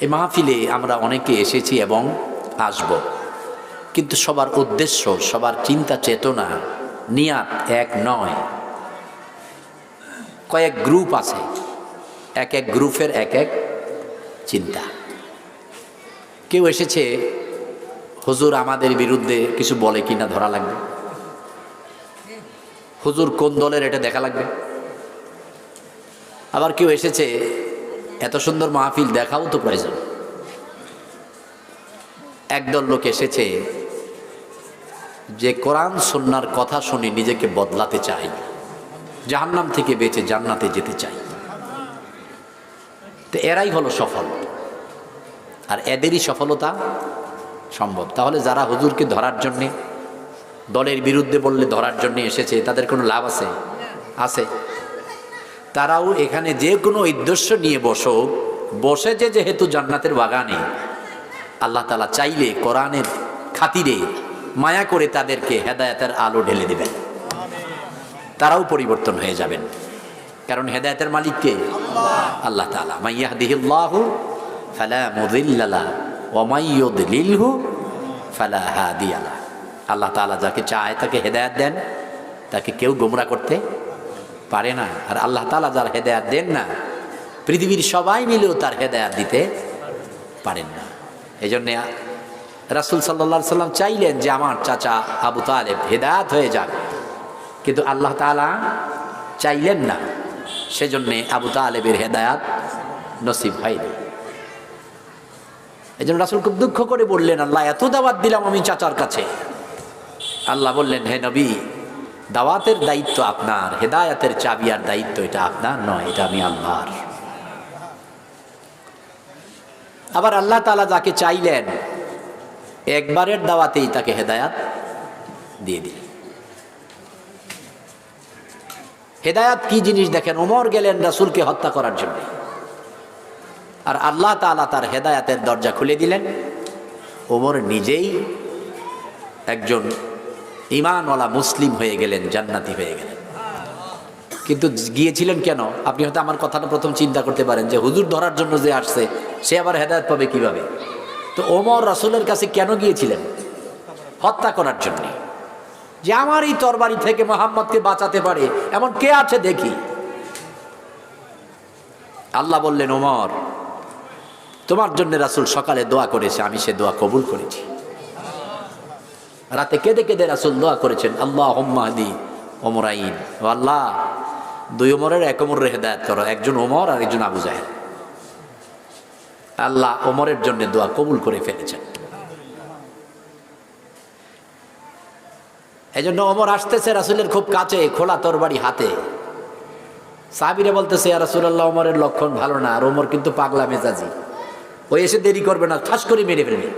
এই মাহফিলে আমরা অনেকে এসেছি এবং আসব, কিন্তু সবার উদ্দেশ্য, সবার চিন্তা চেতনা, নিয়াত এক নয়। কয়েক গ্রুপ আছে, এক এক গ্রুপের এক এক চিন্তা। কেউ এসেছে হুজুর আমাদের বিরুদ্ধে কিছু বলে কিনা ধরা লাগবে, হুজুর কোন দলের এটা দেখা লাগবে। আবার কেউ এসেছে এত সুন্দর মাহফিল দেখাও তো প্রয়োজন। একদল লোক এসেছে যে কোরআন সুন্নাহর কথা শুনে নিজেকে বদলাতে চায়, জাহান্নাম থেকে বেঁচে জান্নাতে যেতে চায়। তো এরাই হলো সফল, আর এদেরই সফলতা সম্ভব। তাহলে যারা হুজুরকে ধরার জন্যে, দলের বিরুদ্ধে বললে ধরার জন্য এসেছে, তাদের কোনো লাভ আছে? আছে। তারাও এখানে যে কোনো উদ্দেশ্য নিয়ে বসে যেহেতু জান্নাতের বাগানে, আল্লাহ তাআলা চাইলে কোরআনের খাতিরে মায়া করে তাদেরকে হেদায়েতের আলো ঢেলে দেবেন, তারাও পরিবর্তন হয়ে যাবেন। কারণ হেদায়েতের মালিক কে? আল্লাহ তাআলা। মান ইয়াহদিহিল্লাহু ফালা মুদিল্লা লাহু ওয়া মান ইউদ্লিলহু ফালা হাদিয়া লাহু। আল্লাহ তাআলা যাকে চায় তাকে হেদায়েত দেন, তাকে কেউ গোমরা করতে পারে না। আর আল্লাহ তাআলা যার হেদায়েত দেন না, পৃথিবীর সবাই মিলেও তার হেদায়েত দিতে পারেন না। এই জন্যে রাসূল সাল্লাল্লাহু আলাইহি সাল্লাম চাইলেন যে আমার চাচা আবু তালেব হেদায়েত হয়ে যাক, কিন্তু আল্লাহ তাআলা চাইলেন না, সেজন্যে আবু তালেবের হেদায়েত নসিব হয়নি। এই জন্য রাসূল খুব দুঃখ করে বললেন, আল্লাহ এত দাওয়াত দিলাম আমি চাচার কাছে। আল্লাহ বললেন, হে নবী, দাওয়াতের দায়িত্ব আপনার, হেদায়েতের চাবি আর দায়িত্ব এটা আপনার নয়, এটা আমি আল্লাহর। আবার আল্লাহ তাআলা যাকে চাইলেন একবারের দাওয়াতেই তাকে হেদায়েত দিয়ে দিলেন। হেদায়েত কি জিনিস দেখেন, ওমর গেলেন রাসূলকে হত্যা করার জন্য, আর আল্লাহ তাআলা তার হেদায়েতের দরজা খুলে দিলেন। ওমর নিজেই একজন ঈমানওয়ালা মুসলিম হয়ে গেলেন, জান্নাতি হয়ে গেলেন। কিন্তু গিয়েছিলেন কেন? আপনি হয়তো আমার কথাটা প্রথম চিন্তা করতে পারেন যে হুজুর ধরার জন্য যে আসছে সে আবার হেদায়েত পাবে কিভাবে? তো ওমর রাসূলের কাছে কেন গিয়েছিলেন? হত্যা করার জন্য, যে আমার এই তরবারি থেকে মুহাম্মদকে বাঁচাতে পারে এমন কে আছে দেখি। আল্লাহ বললেন, ওমর তোমার জন্য রাসূল সকালে দোয়া করেছে, আমি সে দোয়া কবুল করেছি। রাতে কেঁদে কেঁদে রাসূল দোয়া করেছেন, আল্লাহুম্মা হদি ওমরাইন, ও আল্লাহ দুই ওমরের এক ওমরের হেদায়েত করো, একজন ওমর আর একজন আবু জাহেল। আল্লাহ ওমরের জন্য দোয়া কবুল করে ফেলেছেন। এই জন্য ওমর আসতেছে রাসূলের খুব কাছে, খোলা তরবারি হাতে। সাহাবীরা বলতেছে, ইয়া রাসূলুল্লাহ ওমরের লক্ষণ ভালো না, আর ওমর কিন্তু পাগলা মেজাজি, ওই এসে দেরি করবে না, ঠাস করে মেরে ফেলবে।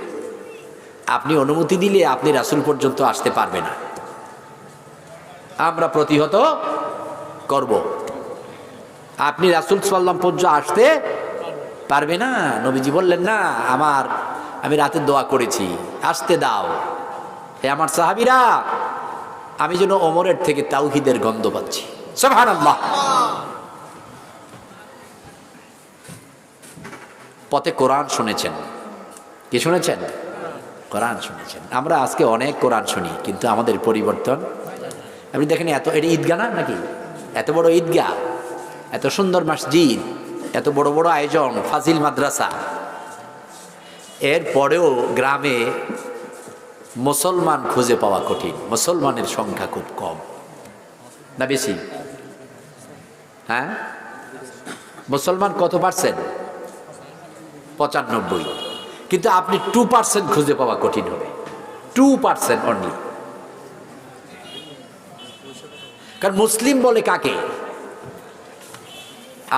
আপনি অনুমতি দিলে আপনি রাসূল পর্যন্ত আসতে পারবে না, আমরা প্রতিহত করব। আপনি রাসূল সাল্লাল্লাহু আলাইহি ওয়াসাল্লাম পর্যন্ত আসতে পারবে না। নবীজি বললেন, না আমি রাতে দোয়া করেছি, আসতে দাও। হে আমার সাহাবীরা, আমি যেন ওমরের থেকে তাওহীদের গন্ধ পাচ্ছি। সুবহানাল্লাহ। পথে কোরআন শুনেছেন, কি শুনেছেন? কোরআন শুনেছেন। আমরা আজকে অনেক কোরআন শুনি, কিন্তু আমাদের পরিবর্তন। আপনি দেখেন, এটা ঈদগাহ না নাকি? এত বড় ঈদগাহ, এত সুন্দর মসজিদ, এত বড় বড় আয়োজন, ফাজিল মাদ্রাসা, এর পরেও গ্রামে মুসলমান খুঁজে পাওয়া কঠিন। মুসলমানের সংখ্যা খুব কম না বেশি? হ্যাঁ, মুসলমান কত পার্সেন্ট? 95। কিন্তু আপনি 2% খুঁজে পাওয়া কঠিন হবে, 2% অনলি। কারণ মুসলিম বলে কাকে?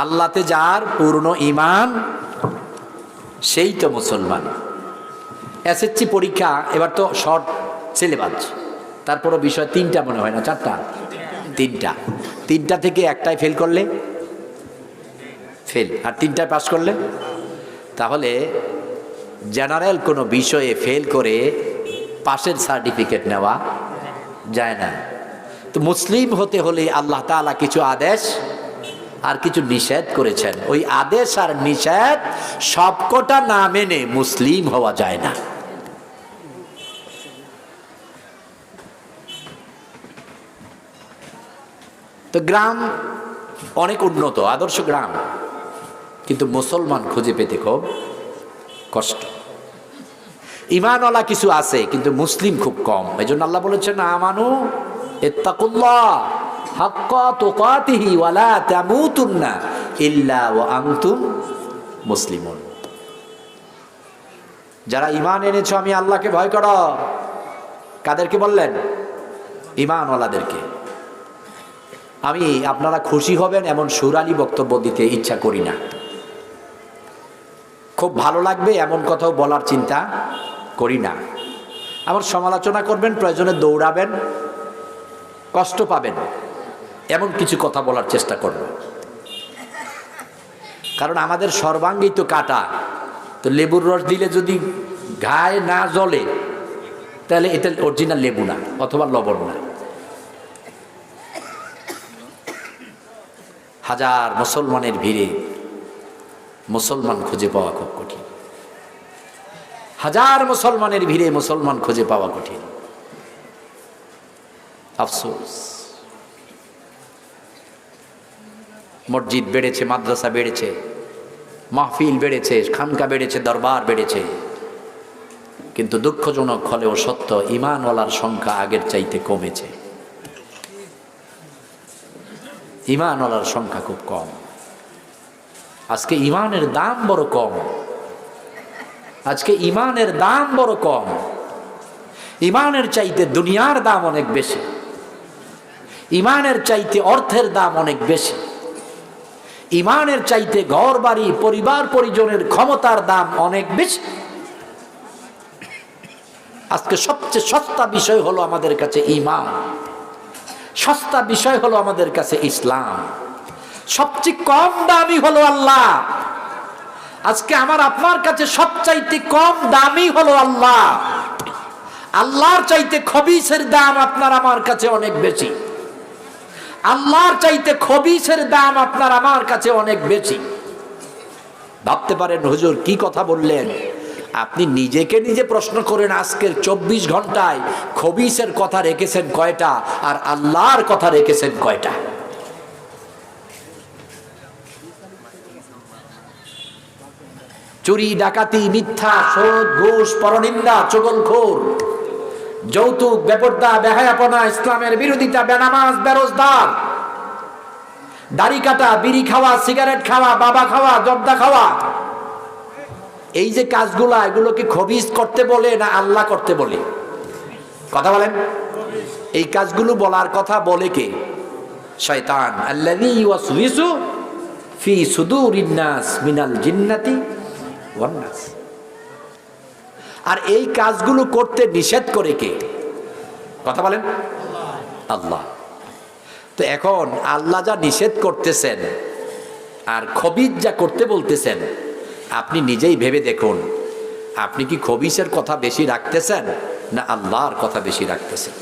আল্লাহতে যার পূর্ণ ঈমান, সেই তো মুসলমান। এসএসসি পরীক্ষা এবার তো শর্ট সিলেবাস, তারপরও বিষয় 3টা মনে হয় না, 4টা? 3টা থেকে একটাই ফেল করলে ফেল, আর 3টায় পাস করলে। তাহলে জেনারেল কোনো বিষয়ে ফেল করে পাশের সার্টিফিকেট নেওয়া যায় না। তো মুসলিম হতে হলে আল্লাহ তাআলা কিছু আদেশ আর কিছু নিষেধ করেছেন। ওই আদেশ আর নিষেধ সবকটা না মেনে মুসলিম হওয়া যায় না। তো গ্রাম অনেক উন্নত আদর্শ গ্রাম, কিন্তু মুসলমান খুঁজে পেতে খুব কষ্ট। ঈমানওয়ালা কিছু আছে কিন্তু মুসলিম খুব কম। এই জন্য আল্লাহ বলেছেন, আমানু ইত্তাকুল্লাহ হাক্কা তুকাতিহি ওয়া লা তামুতুন্না ইল্লা ওয়া আনতুম মুসলিমুন। যারা ঈমান এনেছো, আমি আল্লাহকে ভয় করো। কাদেরকে বললেন? ঈমানওয়ালাদেরকে। আমি আপনারা খুশি হবেন এমন সুরালি বক্তব্য দিতে ইচ্ছা করি না। খুব ভালো লাগবে এমন কথাও বলার চিন্তা করি না। আমার সমালোচনা করবেন, প্রয়োজনে দৌড়াবেন, কষ্ট পাবেন, এমন কিছু কথা বলার চেষ্টা করব। কারণ আমাদের সর্বাঙ্গেই তো কাটা। তো লেবুর রস দিলে যদি গায়ে না জ্বলে, তাহলে এটা অরিজিনাল লেবু না, অথবা লবণ না। হাজার মুসলমানের ভিড়ে মুসলমান খুঁজে পাওয়া খুব কঠিন। হাজার মুসলমানের ভিড়ে মুসলমান খুঁজে পাওয়া কঠিন। আফসোস। মসজিদ বেড়েছে, মাদ্রাসা বেড়েছে, মাহফিল বেড়েছে, খানকা বেড়েছে, দরবার বেড়েছে, কিন্তু দুঃখজনক হলেও সত্য, ঈমানওয়ালার সংখ্যা আগের চাইতে কমেছে। ঈমানওয়ালার সংখ্যা খুব কম। আজকে ঈমানের দাম বড় কম। আজকে ঈমানের দাম বড় কম। ঈমানের চাইতে দুনিয়ার দাম অনেক বেশি। ঈমানের চাইতে অর্থের দাম অনেক বেশি। ঈমানের চাইতে ঘর বাড়ি, পরিবার পরিজনের ক্ষমতার দাম অনেক বেশি। আজকে সবচেয়ে সস্তা বিষয় হলো আমাদের কাছে ঈমান। সস্তা বিষয় হলো আমাদের কাছে ইসলাম। সবচেয়ে কম দামি হলো আল্লাহ। আজকে আমার আপনার কাছে সবচাইতে কম দামি হলো আল্লাহ। আল্লাহর চাইতে খবিসের দাম আপনার আমার কাছে অনেক বেশি। আল্লাহর চাইতে খবিসের দাম আপনার আমার কাছে অনেক বেশি। ভাবতে পারেন, হুজুর কি কথা বললেন? আপনি নিজেকে নিজে প্রশ্ন করেন, আজকের 24 ঘন্টায় খবিসের কথা রেখেছেন কয়টা, আর আল্লাহর কথা রেখেছেন কয়টা? চুরি, ডাকাতি, মিথ্যা, সুদ, ঘুষ, পরনিন্দা, চগলখোর, যৌতুক, বেপরদা, বেহায়াপনা, ইসলামের বিরোধিতা, বেনামাজ, বেরোজগার, দাড়ি কাটা, বিড়ি খাওয়া, সিগারেট খাওয়া, বাবা খাওয়া, জর্দা খাওয়া, এই যে কাজগুলা, এগুলোকে খবিস করতে বলে না আল্লাহ করতে বলে? কথা বলেন। এই কাজগুলো বলার কথা বলে কে? শয়তান। আল্লাযী ইউওয়াসওয়িসু ফি সুদুরিন নাস মিনাল জিন্নাতি ওয়ান নাস। আর এই কাজগুলো করতে নিষেধ করে কে? কথা বলেন। আল্লাহ। তো এখন আল্লাহ যা নিষেধ করতেছেন আর খবিস যা করতে বলতেছেন, আপনি নিজেই ভেবে দেখুন, আপনি কি খবিসের কথা বেশি রাখতেছেন না আল্লাহর কথা বেশি রাখতেছেন?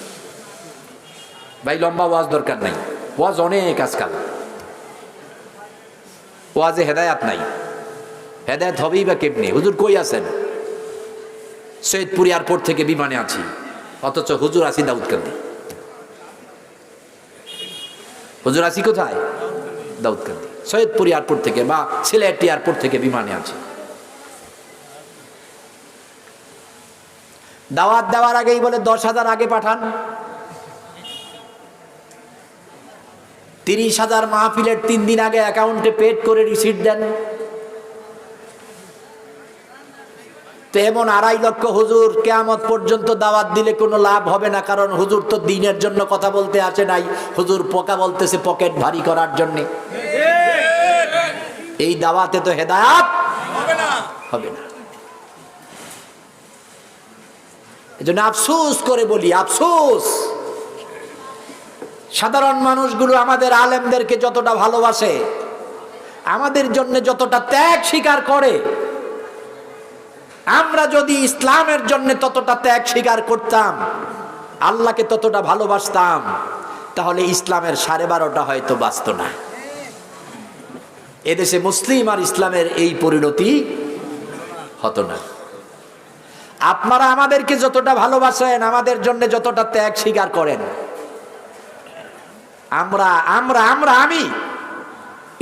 ভাই, লম্বা ওয়াজ দরকার নাই। ওয়াজ অনেক আজকাল। ওয়াজে হেদায়াত নাই। হেদায়াত হবেই বা কেমনে? হুজুর কই আছেন? সৈয়দপুর এয়ারপোর্ট থেকে বিমানে আছি, অথচ হুজুর আছি দাউদকান্দি। হুজুর আছি কোথায়? দাউদকান্দি। সৈয়দপুর এয়ারপোর্ট থেকে বা সিলেট এয়ারপোর্ট থেকে বিমানে আছি। দাওয়াত দেওয়ার আগেই বলে 10,000 আগে পাঠান। 30,000 মাহফিলের 3 দিন আগে অ্যাকাউন্টে পেড করে রিসিট দেন। তো এমন 2.5 লক্ষ হুজুর কিয়ামত পর্যন্ত দাওয়াত দিলে কোনো লাভ হবে না, কারণ হুজুর তো দ্বীনের জন্য কথা বলতে আসে নাই। হুজুর পোকা বলতেছে পকেট ভারী করার জন্য। এই দাওয়াতে তো হেদায়াত হবে না। এজন্য আফসোস করে বলি, আফসোস, সাধারণ মানুষগুলো আমাদের আলেমদেরকে যতটা ভালোবাসে, আমাদের জন্য যতটা ত্যাগ স্বীকার করে, আমরা যদি ইসলামের জন্য ততটা ত্যাগ স্বীকার করতাম, আল্লাহকে ততটা ভালোবাসতাম, তাহলে ইসলামের 12.5 হয়তো বাঁচত না। এদেশে মুসলিম আর ইসলামের এই পরিণতি হতো না। আপনারা আমাদেরকে যতটা ভালোবাসেন, আমাদের জন্য যতটা ত্যাগ স্বীকার করেন, আমি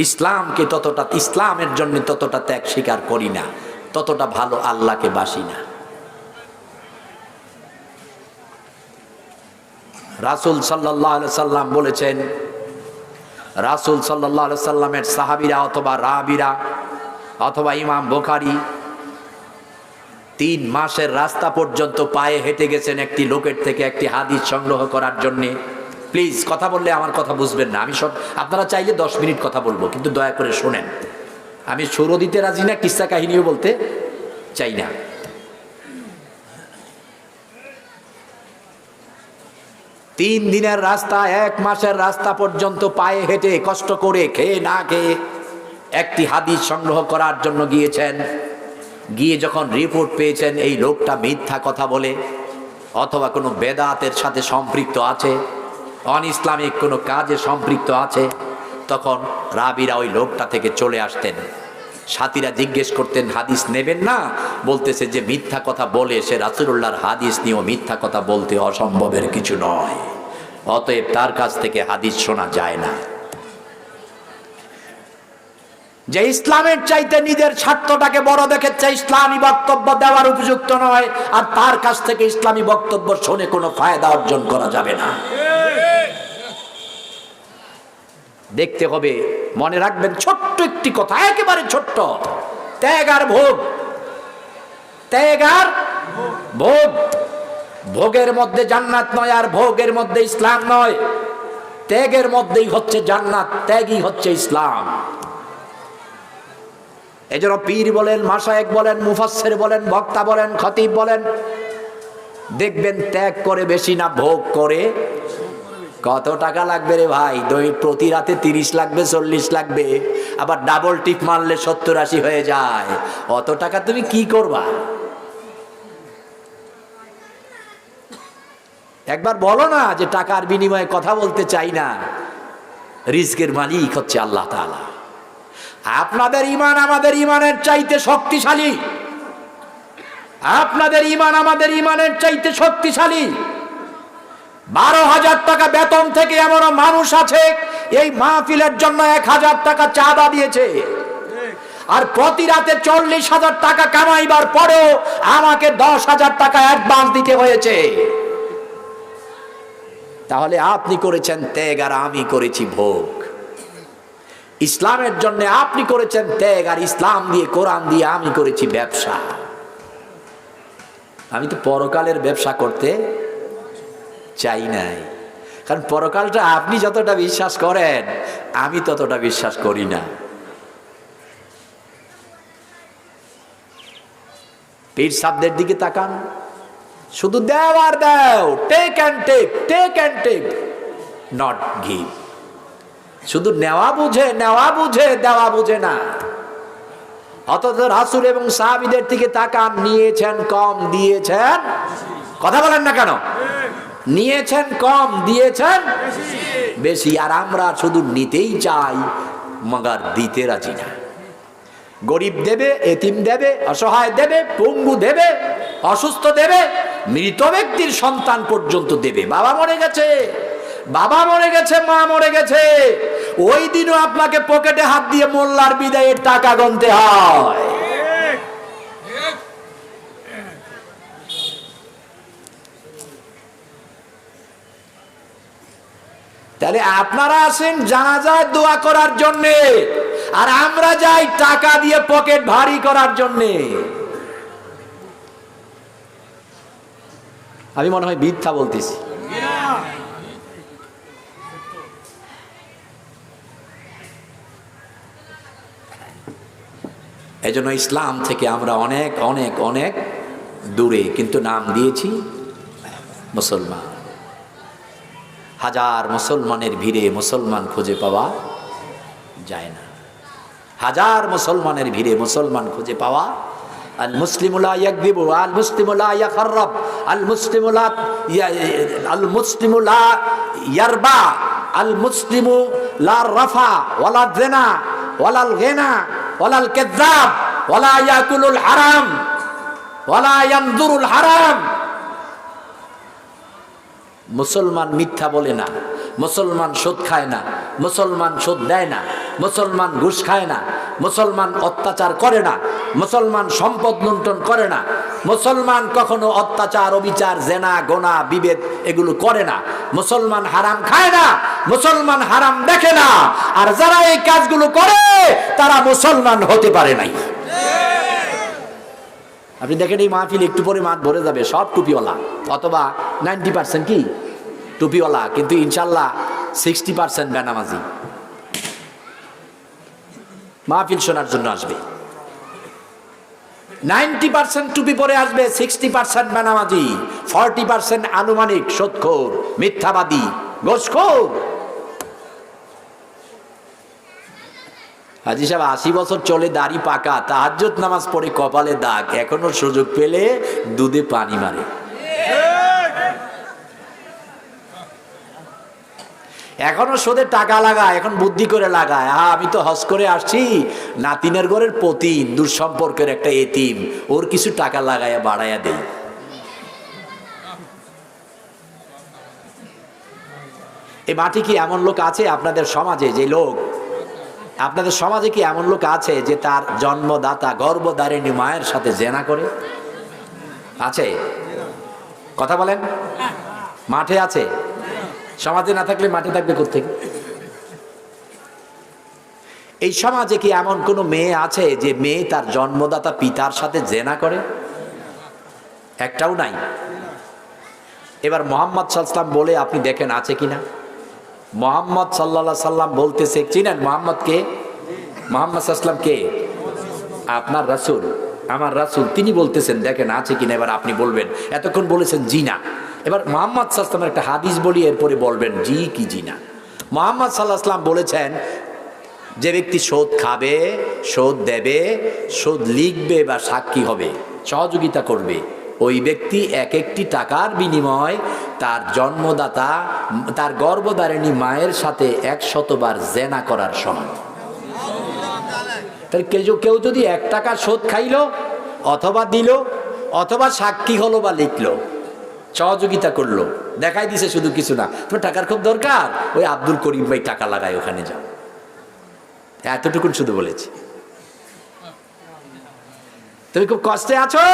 ইসলামকে ততটা, ইসলামের জন্য ততটা ত্যাগ স্বীকার করি না, ততটা ভালো আল্লাহকে বাসি না। রাসূল সাল্লাল্লাহু আলাইহি সাল্লাম বলেছেন, রাসূল সাল্লাল্লাহু আলাইহি সাল্লামের সাহাবীরা অথবা রাবীরা অথবা ইমাম বুখারী 3 মাসের রাস্তা পর্যন্ত পায়ে হেঁটে গেছেন একটি লোকের থেকে একটি হাদিস সংগ্রহ করার জন্য। প্লিজ কথা বললে আমার কথা বুঝবেন না, আমি সব, আপনারা চাইলে 10 মিনিট কথা বলবো, কিন্তু দয়া করে শোনেন। আমি সুরও দিতে রাজি না, কিস্সা কাহিনীও বলতে চাই না। 3 দিনের রাস্তা, 1 মাসের রাস্তা পর্যন্ত পায়ে হেঁটে কষ্ট করে খেয়ে না খেয়ে একটি হাদিস সংগ্রহ করার জন্য গিয়েছেন। গিয়ে যখন রিপোর্ট পেয়েছেন এই লোকটা মিথ্যা কথা বলে অথবা কোনো বেদাতের সাথে সম্পৃক্ত আছে, অন ইসলামিক কোনো কাজে সম্পৃক্ত আছে, তখন রাবীরা ওই লোকটা থেকে চলে আসতেন। সাথীরা জিজ্ঞেস করতেন হাদিস নেবেন না? বলতেছে যে মিথ্যা কথা বলে সে রাসূলুল্লাহর হাদিস নিয়েও মিথ্যা কথা বলতে অসম্ভবের কিছু নয়, অতএব তার কাছ থেকে হাদিস শোনা যায় না। যে ইসলামের চাইতে নিজের স্বার্থটাকে বড় দেখেছে, ইসলামী বক্তব্য দেওয়ার উপযুক্ত নয়, আর তার কাছ থেকে ইসলামী বক্তব্য শুনে কোনো ফায়দা অর্জন করা যাবে না। দেখতে হবে, মনে রাখবেন ছোট্ট একটি কথা, একেবারে ছোট্ট, ত্যাগ আর ভোগ, ত্যাগ আর ভোগ। ভোগের মধ্যে জান্নাত নয়, আর ভোগের মধ্যে ইসলাম নয়। ত্যাগের মধ্যেই হচ্ছে জান্নাত, ত্যাগই হচ্ছে ইসলাম। এজন্য পীর বলেন, মাশায়েখ বলেন, মুফাসসির বলেন, বক্তা বলেন, খতিব বলেন, দেখবেন ত্যাগ করে বেশি না ভোগ করে। কত টাকা লাগবে রে ভাই? প্রতি রাতে 30 লাগবে, 40 লাগবে, আবার ডাবল টিপ মারলে 70-80 হয়ে যায়। অত টাকা তুমি কি করবা? একবার বলো না যে টাকার বিনিময়ে কথা বলতে চাই না। রিজকের মালিক হচ্ছে আল্লাহ তাআলা। আপনাদের ঈমান আমাদের ঈমানের চাইতে শক্তিশালী, আপনাদের ঈমান আমাদের ঈমানের চাইতে শক্তিশালী। 12,000 টাকা বেতন থেকে এমনও মানুষ আছে এই মাহফিলের জন্য 1,000 টাকা চাঁদা দিয়েছে, আর প্রতি রাতে 40,000 টাকা কামাইবার পরেও আমাকে 10,000 টাকা অ্যাডভান্স দিতে হয়েছে। তাহলে আপনি করেছেন ত্যাগ আর আমি করেছি ভোগ। ইসলামের জন্য আপনি করেছেন ত্যাগ, আর ইসলাম দিয়ে, কোরআন দিয়ে আমি করেছি ব্যবসা। আমি তো পরকালের ব্যবসা করতে চাই নাই, কারণ পরকালটা আপনি যতটা বিশ্বাস করেন আমি ততটা বিশ্বাস করি না। পীর সাহেবদের দিকে তাকান, শুধু দেও আর দেও, take and take, take and take, not give. শুধু নেওয়া বুঝে, নেওয়া বুঝে, দেওয়া বুঝে না। অথচ রাসূল এবং সাহাবীদের দিকে তাকান, নিয়েছেন কম, দিয়েছেন, কথা বলেন না কেন? নিয়েছেন কম, দিয়েছেন বেশি। আর আমরা শুধু নিতেই চাই, মগার দিতে রাজি না। গরিব দেবে, এতিম দেবে, অসহায় দেবে, পঙ্গু দেবে, অসুস্থ দেবে, মৃত ব্যক্তির সন্তান পর্যন্ত দেবে। বাবা মরে গেছে, বাবা মরে গেছে, মা মরে গেছে, ওই দিনও আপনাকে পকেটে হাত দিয়ে মোল্লার বিদায়ের টাকা গুনতে হয়। তাহলে আপনারা আসেন জানাজায় দোয়া করার জন্য, আর আমরা যাই টাকা দিয়ে পকেট ভারী করার জন্য। আমি মনে হয় মিথ্যা বলতেছি। এজন্য ইসলাম থেকে আমরা অনেক অনেক অনেক দূরে, কিন্তু নাম দিয়েছি মুসলমান। হাজার মুসলমানের ভিড়ে মুসলমান খুঁজে পাওয়া যায় না, হাজার মুসলমানের ভিড়ে মুসলমান খুঁজে পাওয়া। আল মুসলিমু লা ইয়াকযিবু, আল মুসলিমু লা ইয়াখাররাব, আল মুসলিমু লা ইয়ারবা, আল মুসলিমু লা রাফা ওয়ালা যিনা ওয়ালাল গিনা ওয়ালাল কাযাব ওয়ালা ইয়াকুলুল হারাম ওয়ালা ইয়ানজুরুল হারাম। মুসলমান মিথ্যা বলে না, মুসলমান সুদ খায় না, মুসলমান সুদ দেয় না, মুসলমান ঘুষ খায় না, মুসলমান অত্যাচার করে না, মুসলমান সম্পদ লুণ্ঠন করে না, মুসলমান কখনো অত্যাচার অবিচার জেনা গোনা বিভেদ এগুলো করে না, মুসলমান হারাম খায় না, মুসলমান হারাম দেখে না। আর যারা এই কাজগুলো করে তারা মুসলমান হতে পারে নাই। আপনি দেখেন এই মাহফিল একটু পরে মাঠ ভরে যাবে, সব টুপিওয়ালা, অথবা 90% কি টুপিওয়ালা, কিন্তু ইনশাল্লাহ 60% বেনামাজি মাহফিল শোনার জন্য আসবে। 90% টুপি পরে আসবে, 60% বেনামাজি, 40% আনুমানিক সুদখোর, মিথ্যাবাদী, ঘুষখোর। হাজী সাহেব 80 বছর চলে, দাড়ি পাকা, তাহাজ্জুদ নামাজ পড়ে, কপালে দাগ, এখনো সুযোগ পেলে দুধে পানি মারে। এখনো সুদে টাকা লাগায়, এখন বুদ্ধি করে লাগায়। আমি তো হজ করে আসছি, নাতিনের ঘরের পতিন, দূর সম্পর্কের একটা এতিম, ওর কিছু টাকা লাগাইয়া বাড়াইয়া দেই। এই মাটি কি এমন লোক আছে আপনাদের সমাজে, যে লোক আপনাদের সমাজে কি এমন লোক আছে যে তার জন্মদাতা গর্ভধারিণী মায়ের সাথে জেনা করে? আছে? কথা বলেন। মাঠে আছে? সমাজে না থাকলে মাঠে থাকবে কোত্থেকে? এই সমাজে কি এমন কোনো মেয়ে আছে যে মেয়ে তার জন্মদাতা পিতার সাথে জেনা করে? একটাও নাই। এবার মুহাম্মদ সাল্লাল্লাহু আলাইহি ওয়াসাল্লাম বলে আপনি দেখেন আছে কিনা। মুহাম্মদ সাল্লাল্লাহু আলাইহি ওয়াসাল্লাম বলতেছে, চিনেন মুহাম্মদ কে? মুহাম্মদ সাল্লাল্লাহু আলাইহি ওয়াসাল্লাম কে? আপনার রাসূল, আমার রাসূল, তিনি বলতেছেন দেখেন আছে কিনা। এবার আপনি বলবেন, এতক্ষণ বলেছেন জি না, এবার মুহাম্মদ সাল্লাল্লাহু আলাইহি ওয়াসাল্লামের একটা হাদিস বলি, এরপরে বলবেন জি কি জি না। মুহাম্মদ সাল্লাল্লাহু আলাইহি ওয়াসাল্লাম বলেছেন, যে ব্যক্তি সুদ খাবে, সুদ দেবে, সুদ লিখবে বা সাক্ষী হবে, সহযোগিতা করবে, ওই ব্যক্তি এক একটি টাকার বিনিময় তার জন্মদাতা, তার গর্ভধারিণী মায়ের সাথে 100 বার জেনা করার সমান। তাহলে কেউ যদি 1 টাকা সুদ খাইলো, অথবা দিল, অথবা সাক্ষী হলো বা লিখলো, সহযোগিতা করলো, দেখাই দিছে শুধু কিছু না, তোমার টাকার খুব দরকার, ওই আব্দুল করিম ভাই টাকা লাগায়, ওখানে যাও, এতটুকুন শুধু বলেছি। তুমি খুব কষ্টে আছো,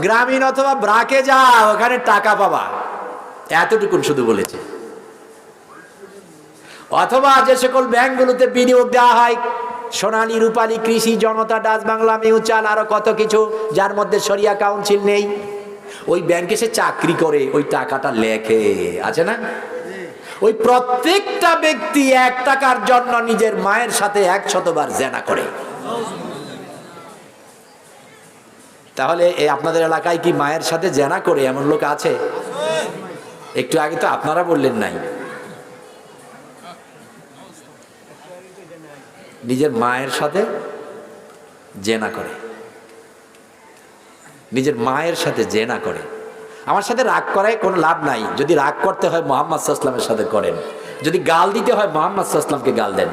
গ্রামীণ অথবা ব্রাকে যাও, ওখানে টাকা পাবা, এতটুকুন শুধু বলেছে। অথবা যে সকল ব্যাংকগুলোতে বিনিয়োগ দেওয়া হয়, সোনালী, রূপালী, কৃষি, জনতা, ডাচ বাংলা, মিউচুয়াল, আরো কত কিছু, যার মধ্যে শরিয়া কাউন্সিল নেই, ওই ব্যাংকে সে চাকরি করে, ওই টাকাটা লেখে, আছে না? ওই প্রত্যেকটা ব্যক্তি 1 টাকার জন্য নিজের মায়ের সাথে 100 বার জেনা করে। তাহলে আপনাদের এলাকায় কি মায়ের সাথে জেনা করে এমন লোক আছে? একটু আগে তো আপনারা বললেন নাই। নিজের মায়ের সাথে জেনা করে, নিজের মায়ের সাথে জেনা করে। আমার সাথে রাগ করায় কোনো লাভ নাই। যদি রাগ করতে হয় মুহাম্মদ সাল্লাল্লাহু আলাইহি ওয়াসাল্লামের সাথে করেন, যদি গাল দিতে হয় মুহাম্মদ সাল্লাল্লাহু আলাইহি ওয়াসাল্লামকে গাল দেন,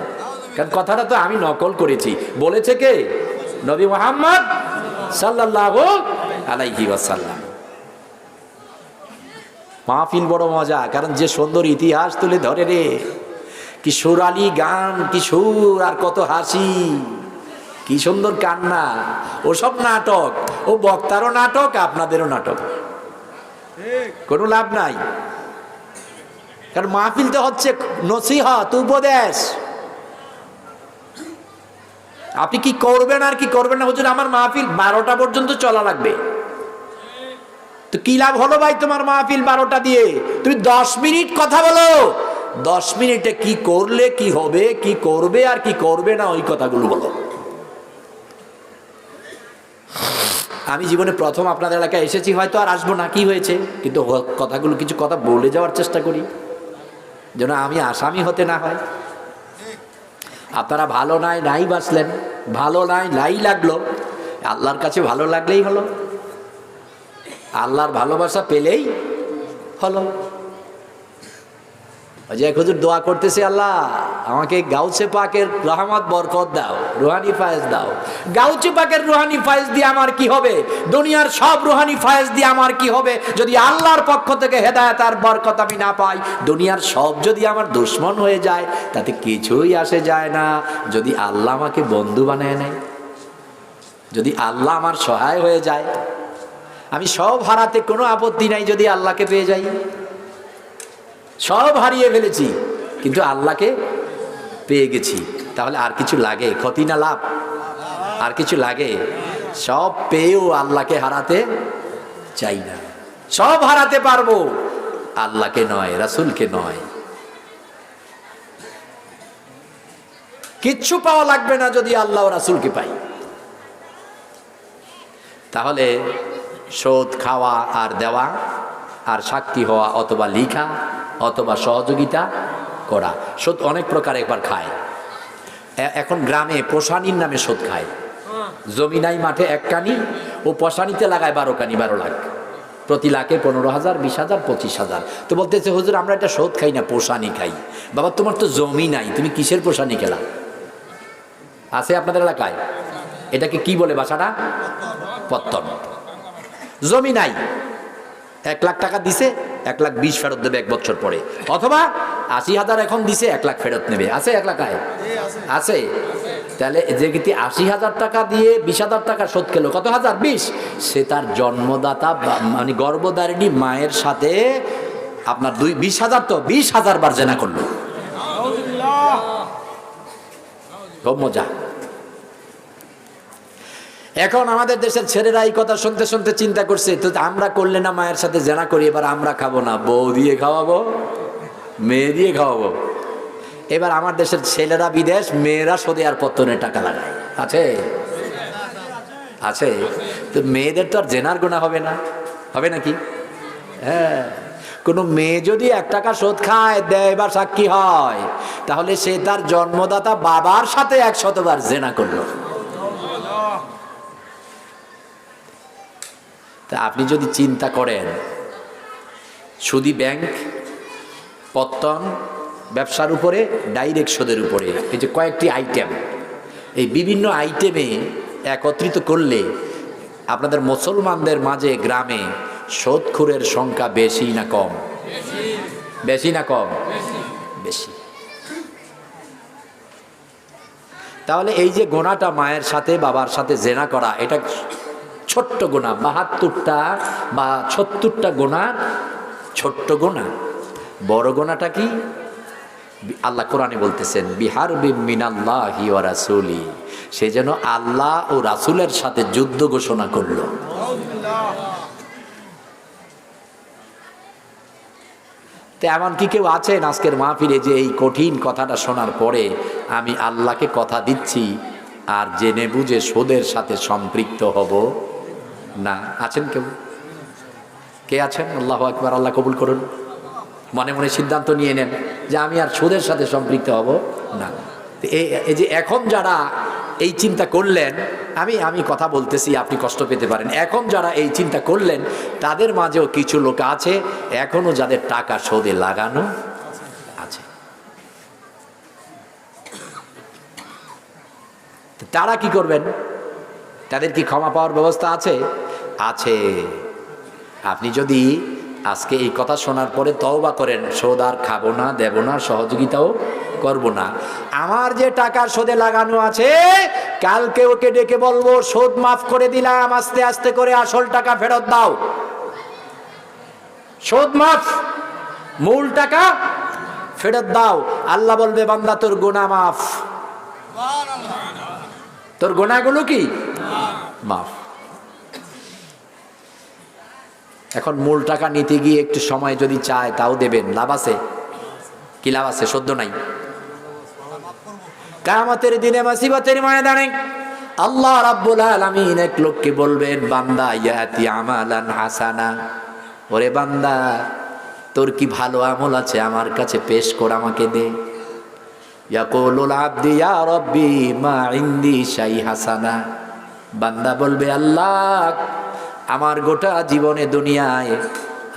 কারণ কথাটা তো আমি নকল করেছি। বলেছে কে? নবী মুহাম্মদ সাল্লাল্লাহু আলাইহি ওয়াসাল্লাম। মাহফিল বড় মজা, কারণ যে সুন্দর ইতিহাস তুলে ধরে রে, কি সুরালি গান, কি সুর, আর কত হাসি, কি সুন্দর কান্না। ওসব নাটক, ও বক্তারও নাটক, আপনাদেরও নাটক, কোনো লাভ নাই। কারণ মাহফিল তো হচ্ছে নসিহত, উপদেশ। আপনি কি করবেন আর কি করবেন না, হুজুর আমার মাহফিল 12টা পর্যন্ত চলা লাগবে, তো কি লাভ হলো ভাই তোমার মাহফিল 12টা দিয়ে? তুমি 10 মিনিট কথা বলো, 10 মিনিটে কি করলে কি হবে, কি করবে আর কি করবে না, ওই কথাগুলো বলো। আমি জীবনে প্রথম আপনাদের এলাকায় এসেছি, হয়তো আর আসবো না, কি হয়েছে, কিন্তু কথাগুলো কিছু কথা বলে যাওয়ার চেষ্টা করি, যেন আমি আসামি হতে না হয়। আপনারা ভালো নাই বাসলেন, ভালো নাই লাগলো, আল্লাহর কাছে ভালো লাগলেই হলো, আল্লাহর ভালোবাসা পেলেই হলো। যে এক হুজুর দোয়া করতেছে, আল্লাহ আমাকে গাউসে পাকের রহমত বরকত দাও, রুহানি ফায়েজ দাও। গাউসে পাকের রুহানি ফায়েজ দিয়ে আমার কি হবে? দুনিয়ার সব রুহানি ফায়েজ দিয়ে আমার কি হবে যদি আল্লাহর পক্ষ থেকে হেদায়েত আর বরকত আমি না পাই? দুনিয়ার সব যদি আমার দুশ্মন হয়ে যায় তাতে কিছুই আসে যায় না যদি আল্লাহ আমাকে বন্ধু বানায় নেয়, যদি আল্লাহ আমার সহায় হয়ে যায়। আমি সব হারাতে কোনো আপত্তি নাই যদি আল্লাহকে পেয়ে যাই। সব হারিয়ে ফেলেছি কিন্তু আল্লাহকে পেয়ে গেছি, তাহলে আর কিছু লাগে? ক্ষতি না লাভ? আর কিছু লাগে? সব পেয়েও আল্লাহকে হারাতে চাই না। সব হারাতে পারবো, আল্লাহকে নয়, রাসূলকে নয়। কিচ্ছু পাওয়া লাগবে না যদি আল্লাহ ও রাসূলকে পাই। তাহলে শোধ খাওয়া আর দেওয়া আর সাক্ষী হওয়া অথবা লিখা অথবা সহযোগিতা করা। শোধ অনেক প্রকার একবার খায়। এখন গ্রামে পোষানির নামে শোধ খায়। জমি নাই মাঠে এক কানি, ও পোষানিতে লাগায় 12 কানি, 12 লাখ। প্রতি লাখে 15,000, 20,000, 25,000। তো বলতেছে হুজুর আমরা এটা শোধ খাই না, পোষানি খাই। বাবা তোমার তো জমি নাই, তুমি কিসের পোষানি খেলা? আছে আপনাদের এলাকায়? এটাকে কি বলে ভাষাটা? পত্তন। জমি নাই, 1 লাখ টাকা দিছে, 1,20,000 ফেরত দেবে 1 বছর পরে, অথবা 80,000 এখন দিছে 1 লাখ ফেরত নেবে। আছে এক লাখায়? আছে। তাহলে যে ব্যক্তি 80,000 টাকা দিয়ে 20,000 টাকা শোধ খেলো, কত হাজার? 20। সে তার জন্মদাতা মানে গর্ভধারিণী মায়ের সাথে আপনার 20,000 তো 20,000 বার জেনা করলো। খুব মজা। এখন আমাদের দেশের ছেলেরা এই কথা শুনতে শুনতে চিন্তা করছে, তো আমরা করলে না মায়ের সাথে জেনা করি, এবার আমরা খাবো না, বউ দিয়ে খাওয়াবো, মেয়ে দিয়ে খাওয়াবো। এবার আমার দেশের ছেলেরা বিদেশ, মেয়েরা সুদে আর পত্তনে টাকা লাগায়। আছে? আছে। তো মেয়েদের তো আর জেনার গুনাহ হবে না, হবে নাকি? হ্যাঁ, কোনো মেয়ে যদি 1 টাকা শোধ খায়, দেয় বা সাক্ষী হয়, তাহলে সে তার জন্মদাতা বাবার সাথে 100 বার জেনা করলো। তা আপনি যদি চিন্তা করেন সুদি ব্যাংক, পত্তন, ব্যবসার উপরে, ডাইরেক্ট সুদের উপরে, এই যে কয়েকটি আইটেম, এই বিভিন্ন আইটেমে একত্রিত করলে আপনাদের মুসলমানদের মাঝে গ্রামে সুদখোরের সংখ্যা বেশি না কম? বেশি না কম? বেশি। তাহলে এই যে গোনাটা মায়ের সাথে বাবার সাথে জেনা করা, এটা ছোট্ট গোনা। 72টা বা 76টা গোনা ছোট্ট গোনা। বড় গোনাটা কি? আল্লাহ কোরআনে বলতেছেন বিহারবিম মিনাল্লাহি ওয়া রাসূলি, সে যেন আল্লাহ ও রাসূলের সাথে যুদ্ধ ঘোষণা করলো। তো এমন কি কেউ আছেন আজকের মাহফিলে যে এই কঠিন কথাটা শোনার পরে আমি আল্লাহকে কথা দিচ্ছি আর জেনে বুঝে সুদের সাথে সম্পৃক্ত হব না? আছেন কেউ? কে আছেন? আল্লাহু আকবার। আল্লাহ কবুল করুন। মনে মনে সিদ্ধান্ত নিয়ে নেন যে আমি আর সুদের সাথে সম্পৃক্ত হব না। এই যে এখন যারা এই চিন্তা করলেন, আমি কথা বলতেছি, আপনি কষ্ট পেতে পারেন। এখন যারা এই চিন্তা করলেন তাদের মাঝেও কিছু লোক আছে এখনো যাদের টাকা সুদে লাগানো আছে। তারা কি করবেন? তাদের কি ক্ষমা পাওয়ার ব্যবস্থা আছে? আছে। আপনি যদি আজকে এই কথা শোনার পরে তওবা করেন, সুদ আর খাবো না, দেব না, সহযোগিতাও করব না, আমার যে টাকা সুদে লাগানো আছে কালকে ওকে ডেকে বলবো সুদ মাফ করে দিলাম, আস্তে আস্তে করে আসল টাকা ফেরত দাও। সুদ মাফ, মূল টাকা ফেরত দাও। আল্লাহ বলবে বান্দা তোর গুনাহ মাফ, তোর গুনাহগুলো কি মাফ। এখন মূল টাকা নিতে গিয়ে একটু সময় যদি চায় তাও দেবেন, লাভ আছে কি? লাভ আছে? সদ্য নাই। কিয়ামতের দিনে মুসিবতের ময়দানে আল্লাহ রাব্বুল আলামিন এক লোককে বলবেন বান্দা ইয়াতি আমালান হাসানা, ওরে বান্দা তোর কি ভালো আমল আছে আমার কাছে পেশ কর, আমাকে দে। ইয়াকুলুল আবদি ইয়া রাব্বি মা ইনদি শাই হাসানা, বান্দা বলবে আল্লাহ আমার গোটা জীবনে দুনিয়ায়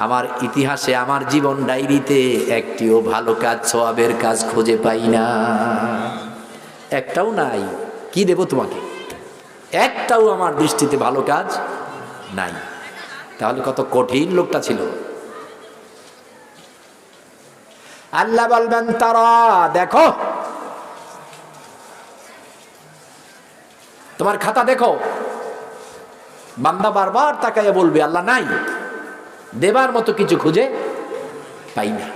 আমার ইতিহাসে আমার জীবন ডায়েরিতে একটিও ভালো কাজ, সওয়াবের কাজ খুঁজে পাই না, একটাও নাই। কি দেব তোমাকে? একটাও আমার দৃষ্টিতে ভালো কাজ নাই। তাহলে কত কঠিন লোকটা ছিল। আল্লাহ বলবেন তারা, দেখো তোমার খাতা দেখো। বান্দা বারবার তাকাইয়া বলবে আল্লাহ নাই, দেবার মতো কিছু খুঁজে পাই না।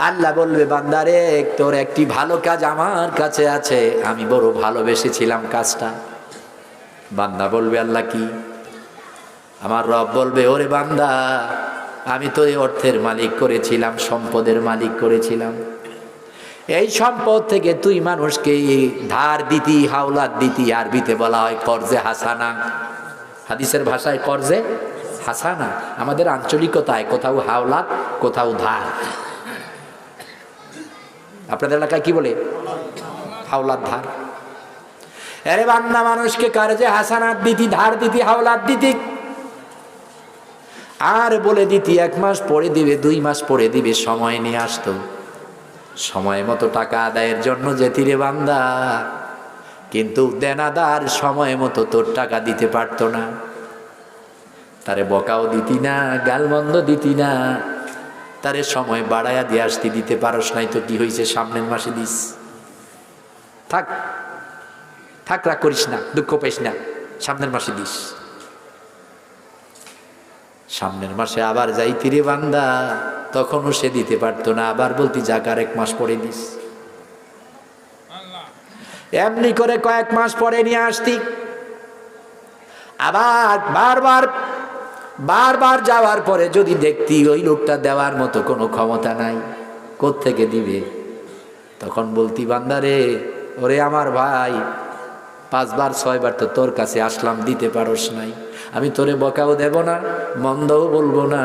আল্লাহ বলবে বান্দারে, তোর একটি ভালো কাজ আমার কাছে আছে, আমি বড় ভালোবেসেছিলাম কাজটা। বান্দা বলবে আল্লাহ কি? আমার রব বলবে ওরে বান্দা, আমি তো এই অর্থের মালিক করেছিলাম, সম্পদের মালিক করেছিলাম। এই সম্পদ থেকে তুই মানুষকে ধার দিতি, হাওলাত দিতি। আরবিতে বলা হয় কর্জে হাসানা, হাদিসের ভাষায় কর্জে হাসানা। আমাদের আঞ্চলিকতায় কোথাও হাওলাত, কোথাও ধার। আপনাদের এলাকায় কি বলে? হাওলাত, ধার। আরে বান্দা, মানুষকে কর্জে হাসানাত দিতি, ধার দিতি, হাওলাত দিতি, আর বলে দিতি 1 মাস পরে দিবে, 2 মাস পরে দিবে। সময় নিয়ে আসতো, সময় মতো টাকা আদায়ের জন্য যেতি রে বান্দা, কিন্তু দেনাদার সময় মতো তোর টাকা দিতে পারতো না। তারে বকাও দিতি না, গালমন্দ দিতি না, তারে সময় বাড়াইয়া দিয়ে আসতি। দিতে পারস নাই তো কি হয়েছে, সামনের মাসে দিস। থাক থাক, রাগ করিস না, দুঃখ পাইস না, সামনের মাসে দিস। সামনের মাসে আবার যাইতি রে বান্দা, তখনও সে দিতে পারতো না, আবার বলতি যাক আর 1 মাস পরে দিস। এমনি করে কয়েক মাস পরে নিয়ে আসতি। আবার বারবার বারবার যাওয়ার পরে যদি দেখতি ওই লোকটা দেওয়ার মতো কোনো ক্ষমতা নাই, কোত্থেকে দিবে, তখন বলতি বান্দারে, ওরে আমার ভাই, 5 বার 6 বার তো তোর কাছে আসলাম, দিতে পারস নাই। আমি তোরে বকাও দেব না, মন্দও বলবো না,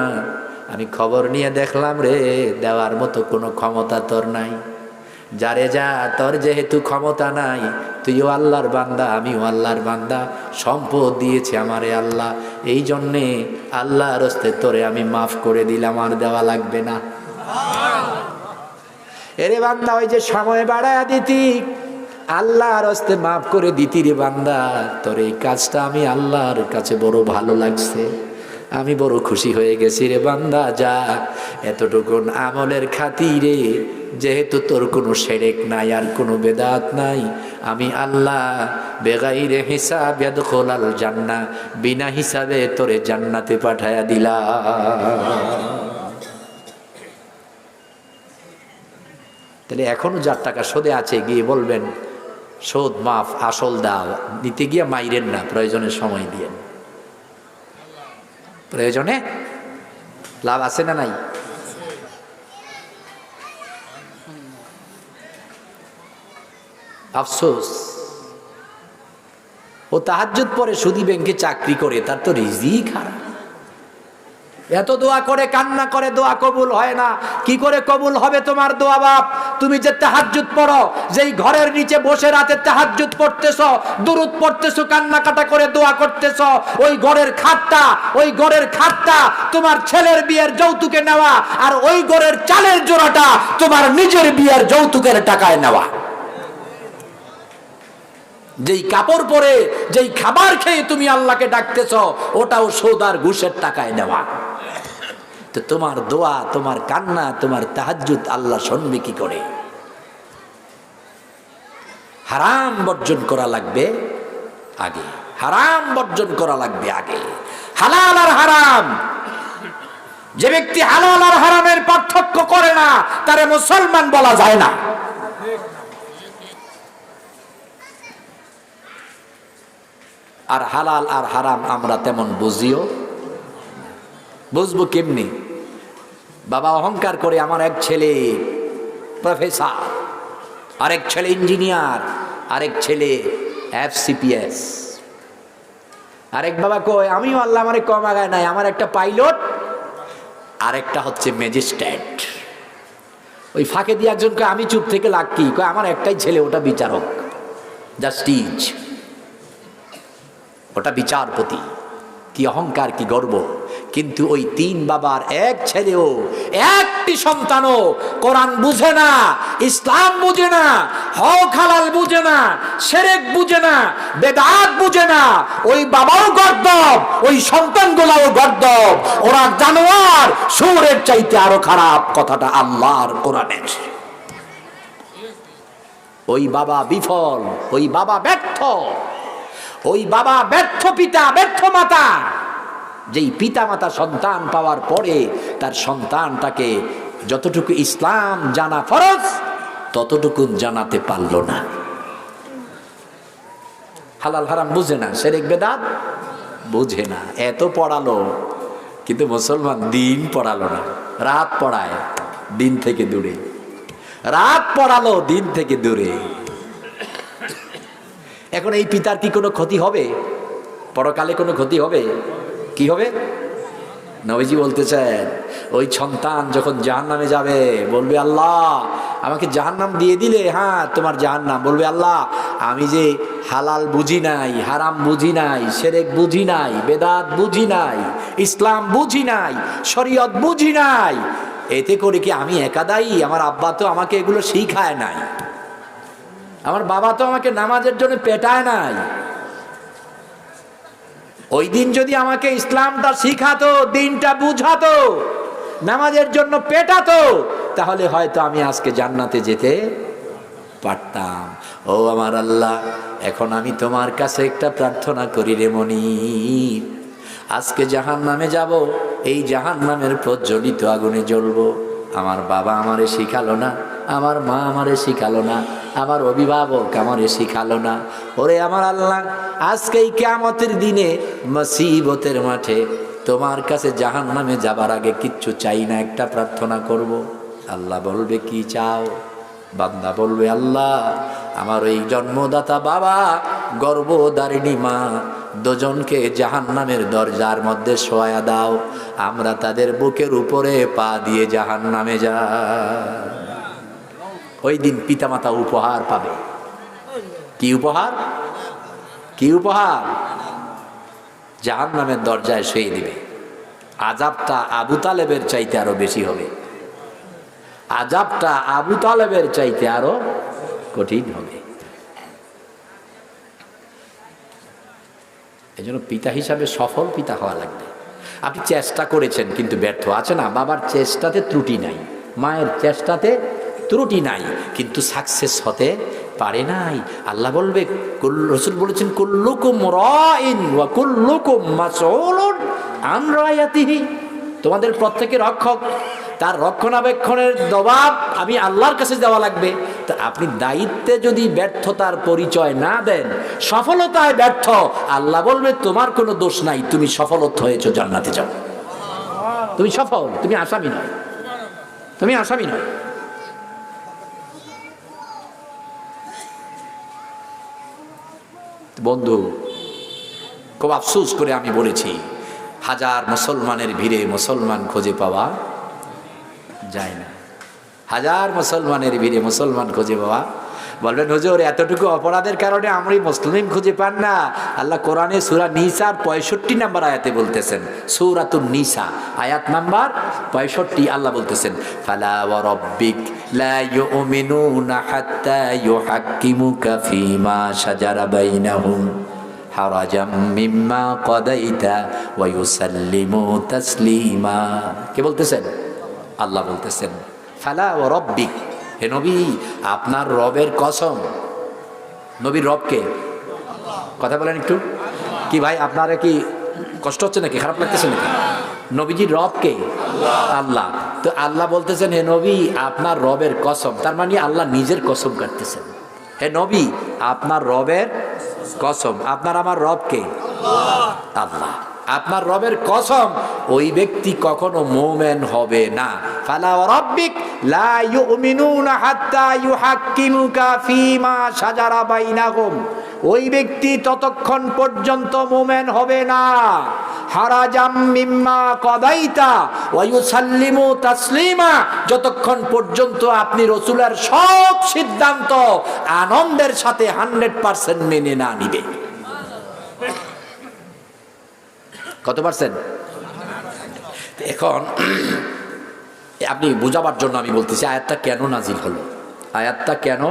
আমি খবর নিয়ে দেখলাম রে, দেওয়ার মতো কোনো ক্ষমতা তোর নাই। যারে যা, তোর যেহেতু ক্ষমতা নাই, তুইও আল্লাহর বান্দা, আমিও আল্লাহর বান্দা, সম্পদ দিয়েছে আমারে আল্লাহ, এই জন্যে আল্লাহর হস্তে তোরে আমি মাফ করে দিলাম, আর দেওয়া লাগবে না। এরে বান্দা, ওই যে সময় বাড়ায়া দিতি, আল্লাহর হস্তে মাফ করে দিতি রে বান্দা, তোর এই কাজটা আমি আল্লাহর কাছে বড় ভালো লাগছে, আমি বড় খুশি হয়ে গেছি রে বান্দা। যা, এতটুকুন আমলের খাতিরে, যেহেতু তোর কোনো শিরক নাই আর কোনো বেদাত নাই, আমি আল্লাহ বেগাইরে হিসাব ইয়াদখুলাল জান্নাহ, বিনা হিসাবে তোরে জান্নাতে পাঠায়া দিলাম। তাহলে এখনো যার টাকা সুদে আছে, গিয়ে বলবেন সুদ মাফ, আসল দাও। নিতে গিয়ে মাইরেন না, প্রয়োজনে সময় দিয়েন। প্রয়োজনে লাভ আছে না নাই? আফসোস, ও তাহাজ্জুদ পরে সুদী ব্যাংকে চাকরি করে, তার তো রিজিক হারাম। এত দোয়া করে, কান্না করে, দোয়া কবুল হয় না। কি করে কবুল হবে তোমার দোয়া বাপ? তুমি যে তাহাজ্জুদ পড়ো, যেই ঘরের নিচে বসে রাতে তাহাজ্জুদ পড়তেছো, দুরূদ পড়তেছো, কান্নাকাটা করে দোয়া করতেছো, ওই ঘরের খাটটা তোমার ছেলের বিয়ের যৌতুকে নেওয়া, আর ওই ঘরের চালের জোড়াটা তোমার নিজের বিয়ের যৌতুকের টাকায় নেওয়া। যেই কাপড় পরে, যেই খাবার খেয়ে তুমি আল্লাহকে ডাকতেছো, ওটাও সুদ আর ঘুষের টাকায় নেওয়া। তো তোমার দোয়া, তোমার কান্না, তোমার তাহাজ্জুদ আল্লাহ শুনবে কি করে? হারাম বর্জন করা লাগবে আগে, হারাম বর্জন করা লাগবে আগে। হালাল আর হারাম, যে ব্যক্তি হালাল আর হারামের পার্থক্য করে না, তারে মুসলমান বলা যায় না। আর হালাল আর হারাম আমরা তেমন বুঝবো কেমনি? বাবা অহংকার করে, আমার এক ছেলে প্রফেসর, আরেক ছেলে ইঞ্জিনিয়ার, আরেক ছেলে FCPS, আরেক বাবা কয় আমিও আল্লাহ আমারে কম আগায় নাই, আমার একটা পাইলট, আরেকটা হচ্ছে ম্যাজিস্ট্রেট। ওই ফাঁকে দিয়ে একজন কয় আমি চুপ থেকে লাগ কি, কয় আমার একটাই ছেলে, ওটা বিচারক, জাস্টিস, ওটা বিচারপতি। কি অহংকার, কি গর্ব! কিন্তু ওই 3 বাবার এক ছেলেও, একটি সন্তানও কোরআন বুঝে না, ইসলাম বুঝে না, হক হালাল বুঝে না, শিরক বুঝে না, বেদাত বুঝে না। ওই বাবাও গর্দভ, ওই সন্তানগুলোও গর্দভ। ওরা জানোয়ার, সূরের চাইতে আরো খারাপ। কথাটা আল্লাহর কোরআনের। ওই বাবা বিফল, ওই বাবা ব্যর্থ, ওই বাবা ব্যর্থ পিতা, ব্যর্থ মাতা। যেই পিতা মাতা সন্তান পাওয়ার পরে তার সন্তানটাকে যতটুকু ইসলাম জানা ফরজ ততটুকু জানাতে পারল না। হালাল হারাম বুঝে না, শিরক বেদাত বুঝে না। এত পড়ালো কিন্তু মুসলমান দিন পড়ালো না। রাত পড়ায় দিন থেকে দূরে, রাত পড়ালো দিন থেকে দূরে। এখন এই পিতার কি কোনো ক্ষতি হবে? পরকালে কোনো ক্ষতি হবে? কি হবে? নবীজি বলতেছেন ওই সন্তান যখন জাহান্নামে যাবে বলবে, আল্লাহ আমাকে জাহান্নাম দিয়ে দিলে, হ্যাঁ তোমার জাহান্নাম। বলবে, আল্লাহ আমি যে হালাল বুঝি নাই, হারাম বুঝি নাই, শিরক বুঝি নাই, বেদাত বুঝি নাই, ইসলাম বুঝি নাই, শরীয়ত বুঝি নাই, এতে করে কি আমি একা দায়ী? আমার আব্বা তো আমাকে এগুলো শিখায় নাই, আমার বাবা তো আমাকে নামাজের জন্য পেটায় নাই। ওই দিন যদি আমাকে ইসলামটা শিখাতো, দিনটা বুঝাতো, নামাজের জন্য পেটাতো, তাহলে হয়তো আমি আজকে জান্নাতে যেতে পারতাম। ও আমার আল্লাহ, এখন আমি তোমার কাছে একটা প্রার্থনা করি রে মনিব, আজকে জাহান্নামে যাব, এই জাহান্নামের প্রজ্বলিত আগুনে জ্বলবো। আমার বাবা আমারে শিখালো না, আমার মা আমারে শিখালো না, আমার অভিভাবক আমারে শিখালো না। ওরে আমার আল্লাহ, আজকে এই কিয়ামতের দিনে মুসিবতের মাঠে তোমার কাছে জাহান্নামে যাবার আগে কিচ্ছু চাই না, একটা প্রার্থনা করব। আল্লাহ বলবে, কি চাও? বান্দা বলবে, আল্লাহ আমার ওই জন্মদাতা বাবা, গর্ভধারিণী মা দুজনকে জাহান্নামের দরজার মধ্যে শোয়া দাও, আমরা তাদের বুকের উপরে পা দিয়ে জাহান্নামে যা। ওই দিন পিতামাতা উপহার পাবে। কি উপহার? কি উপহার? জাহান্নামের দরজায় শুয়ে দিবে। আযাবটা আবু তালেবের চাইতে আরো বেশি হবে, আযাবটা আবু তালেবের চাইতে আরো কঠিন হবে। এজন্য পিতা হিসাবে সফল পিতা হওয়া লাগবে। আপনি চেষ্টা করেছেন কিন্তু ব্যর্থ। আছে না, বাবার চেষ্টাতে ত্রুটি নাই, মায়ের চেষ্টাতে ত্রুটি নাই, কিন্তু সাকসেস হতে পারে নাই। আল্লাহ বলবে, রাসূল বলেছেন, কুল্লুকুম রাইন ওয়া কুল্লুকুম মাসউলুন আন রায়াতিহি। তোমাদের প্রত্যেকের রক্ষক, তার রক্ষণাবেক্ষণের জবাব আমি আল্লাহর কাছে দেওয়া লাগবে। তা আপনি দায়িত্বে যদি ব্যর্থতার পরিচয় না দেন, সফলতায় ব্যর্থ, আল্লাহ বলবে তোমার কোনো দোষ নাই, তুমি সফলত হয়েছো, জান্নাতে যাও, তুমি সফল, তুমি আসামি নয়, তুমি আসামি নয়। বন্ধু, খুব আফসোস করে আমি বলেছি, হাজার মুসলমানের ভিড়ে মুসলমান খুঁজে পাওয়া যায় না। হাজার মুসলমানের ভিড়ে মুসলমান খুঁজে পাওয়া। বলবেন হুজুর, এতটুকু অপরাধের কারণে আমরা মুসলিম খুঁজে পান না? আল্লাহ কোরআনে সূরা নিসার 65 নম্বর আয়াতে বলতেছেন, সূরাতুন নিসা আয়াত নাম্বার 65, আল্লাহ বলতেছেন, ফালা ওয়া রাব্বিক লা ইউমিনুনা হাত্তা ইউহাক্কিমুকা ফীমা শাজারা বাইনাহুম হারাজাম মিম্মা কাদাইতা ওয়া ইউসাল্লিমু তাসলিমা। কে বলতেছেন? আল্লাহ বলতেছেন, ফালা ওয়া রাব্বিক, হে নবী আপনার রবের কসম। নবীর রবকে? কথা বলেন একটু। কি ভাই, আপনারা কি কষ্ট হচ্ছে নাকি, খারাপ লাগতেছে নাকি? নবীজির রবকে? আল্লাহ। তো আল্লাহ বলতেছেন, হে নবী আপনার রবের কসম, তার মানে আল্লাহ নিজের কসম কাটতেছেন। হে নবী আপনার রবের কসম। আপনার আমার রবকে? আল্লাহ। আপনার রবের কসম, ওই ব্যক্তি কখনো মুমিন হবে না। ফালা ওয়া রাব্বিক লা ইউমিনুনা হাত্তা ইউহাক্কিমুকা ফীমা শাজারা বাইনাহুম, ওই ব্যক্তি ততক্ষণ পর্যন্ত মুমিন হবে না, হারাজাম মিম্মা কাদাইতা ওয়া ইউসাল্লিমু তাসলিমা, যতক্ষণ পর্যন্ত আপনি রাসূলের সব সিদ্ধান্ত আনন্দের সাথে 100% মেনে না নিবে। কত পার্সেন্ট? এখন আপনি বোঝাবার জন্য আমি বলতেছি আয়াতটা কেন নাজিল হলো, আয়াতটা কেন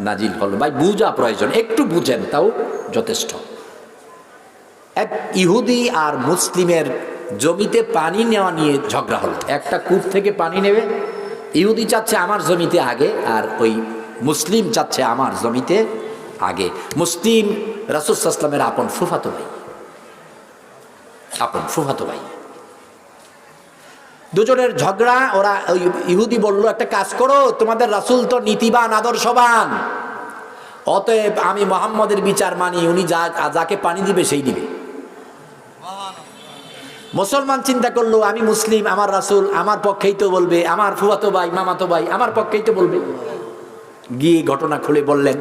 নাজিল হলো। ভাই বুঝা প্রয়োজন, একটু বুঝেন তাও যথেষ্ট। এক ইহুদি আর মুসলিমের জমিতে পানি নেওয়া নিয়ে ঝগড়া হলো। একটা কূপ থেকে পানি নেবে, ইহুদি চাচ্ছে আমার জমিতে আগে, আর ওই মুসলিম চাচ্ছে আমার জমিতে আগে। মুসলিম রাসূল সাল্লাল্লাহু আলাইহি ওয়াসাল্লামের আপন ফুফাতো ভাই, আপন ফুফাতো ভাই। দুজনের ঝগড়া। ওরা ওই ইহুদি বলল, একটা কাজ করো, তোমাদের রাসূল তো নীতিবান আদর্শবান, অতএব আমি মুহাম্মদের বিচার মানি, উনি যাকে পানি দিবে সেই দিবে। মুসলমান চিন্তা করলো, আমি মুসলিম, আমার রাসূল আমার পক্ষেই তো বলবে, আমার ফুফাতো ভাই মামাতো ভাই আমার পক্ষেই তো বলবে। গিয়ে ঘটনা খুলে বললেন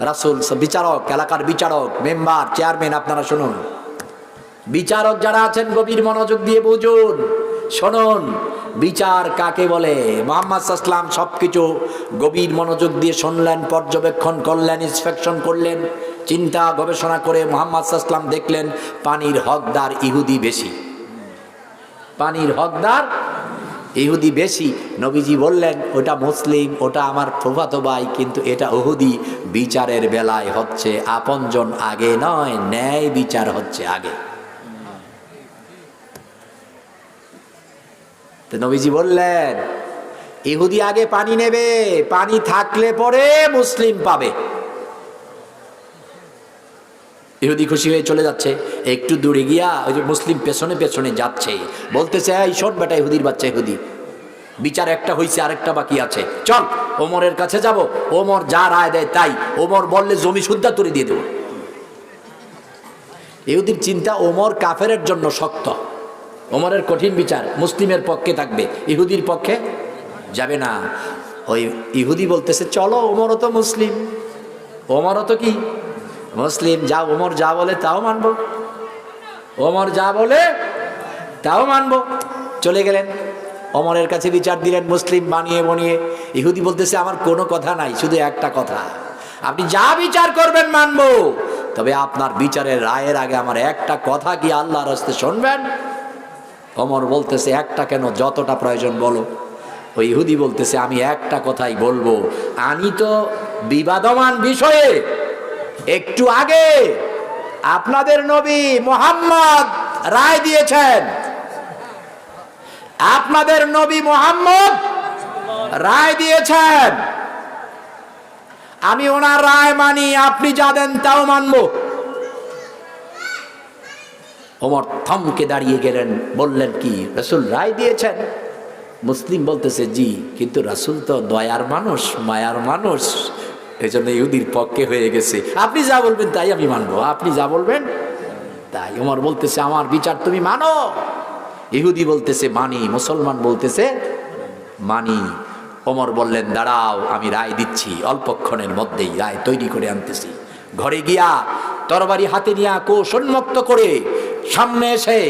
রাসূল। বিচারক, এলাকার বিচারক, মেম্বার, চেয়ারম্যান, আপনারা শুনুন, বিচারক যারা আছেন গভীর মনোযোগ দিয়ে বুঝুন, শুনুন বিচার কাকে বলে। মুহাম্মদ সাল্লাল্লাহু আলাইহি ওয়াসাল্লাম সবকিছু গভীর মনোযোগ দিয়ে শুনলেন, পর্যবেক্ষণ করলেন, ইন্সপেকশন করলেন, চিন্তা গবেষণা করে মুহাম্মদ সাল্লাল্লাহু আলাইহি ওয়াসাল্লাম দেখলেন পানির হকদার ইহুদি বেশি, পানির হকদার ইহুদি বেশি। নবীজি বললেন ওটা মুসলিম, ওটা আমার ফুফাতো ভাই, কিন্তু এটা ইহুদি। বিচারের বেলায় হচ্ছে আপনজন আগে নয়, ন্যায় বিচার হচ্ছে আগে। তো নবীজি বললেন ইহুদি আগে পানি নেবে, পানি থাকলে পরে মুসলিম পাবে। ইহুদি খুশি হয়ে চলে যাচ্ছে, একটু দূরে গিয়া ওই যে মুসলিম পেছনে পেছনে যাচ্ছে, বলতেছে এই শোন বেটা ইহুদির বাচ্চা ইহুদি, বিচার একটা হয়েছে আরেকটা বাকি আছে, চল ওমরের কাছে যাব, ওমর যা রায় দেয় তাই, ওমর বললে জমি সুদ্ধা তুলে দিয়ে দেব। ইহুদির চিন্তা ওমর কাফেরের জন্য শক্ত, ওমরের কঠিন বিচার মুসলিমের পক্ষে থাকবে, ইহুদির পক্ষে যাবে না। ওই ইহুদি বলতেছে চলো, ওমরও তো মুসলিম, ওমরও তো কি মুসলিম, যা ওমর যা বলে তাও মানবো, ওমর যা বলে তাও মানবো। চলে গেলেন, ওমরের কাছে বিচার দিলেন মুসলিম বানিয়ে বনিয়ে। ইহুদি বলতেছে আমার কোনো কথা নাই, শুধু একটা কথা, আপনি যা বিচার করবেন মানবো, তবে আপনার বিচারের রায়ের আগে আমার একটা কথা কি আল্লাহর রাস্তে শুনবেন। ওমর বলতেছে একটা কেন, যতটা প্রয়োজন বলো। ওই ইহুদি বলতেছে আমি একটা কথাই বলবো, আমি তো বিবাদমান বিষয়ে একটু আগে আপনাদের নবী মুহাম্মদ রায় দিয়েছেন, আপনাদের নবী মুহাম্মদ রায় দিয়েছেন, আমি ওনার রায় মানি, আপনি যা দেন তাও মানবো। ওমর থমকে দাঁড়িয়ে গেলেন, বললেন কি রাসূল রায় দিয়েছেন? মুসলিম বলতেছে জি, কিন্তু রাসূল তো দয়ার মানুষ, মায়ার মানুষ, এই জন্য ইহুদির পক্ষে হয়ে গেছে, আপনি যা বলবেন তাই আমি মানবো, আপনি যা বলবেন তাই। ওমর বলতেছে আমার বিচার তুমি মানো, ইহুদি বলতেছে মানি, মুসলমান বলতেছে মানি। ওমর বললেন দাঁড়াও আমি রায় দিচ্ছি, অল্পক্ষণের মধ্যেই রায় তৈরি করে আনতেছি। ঘরে গিয়া তরবারি হাতে নিয়া কোষ উন্মুক্ত করে সামনে এসে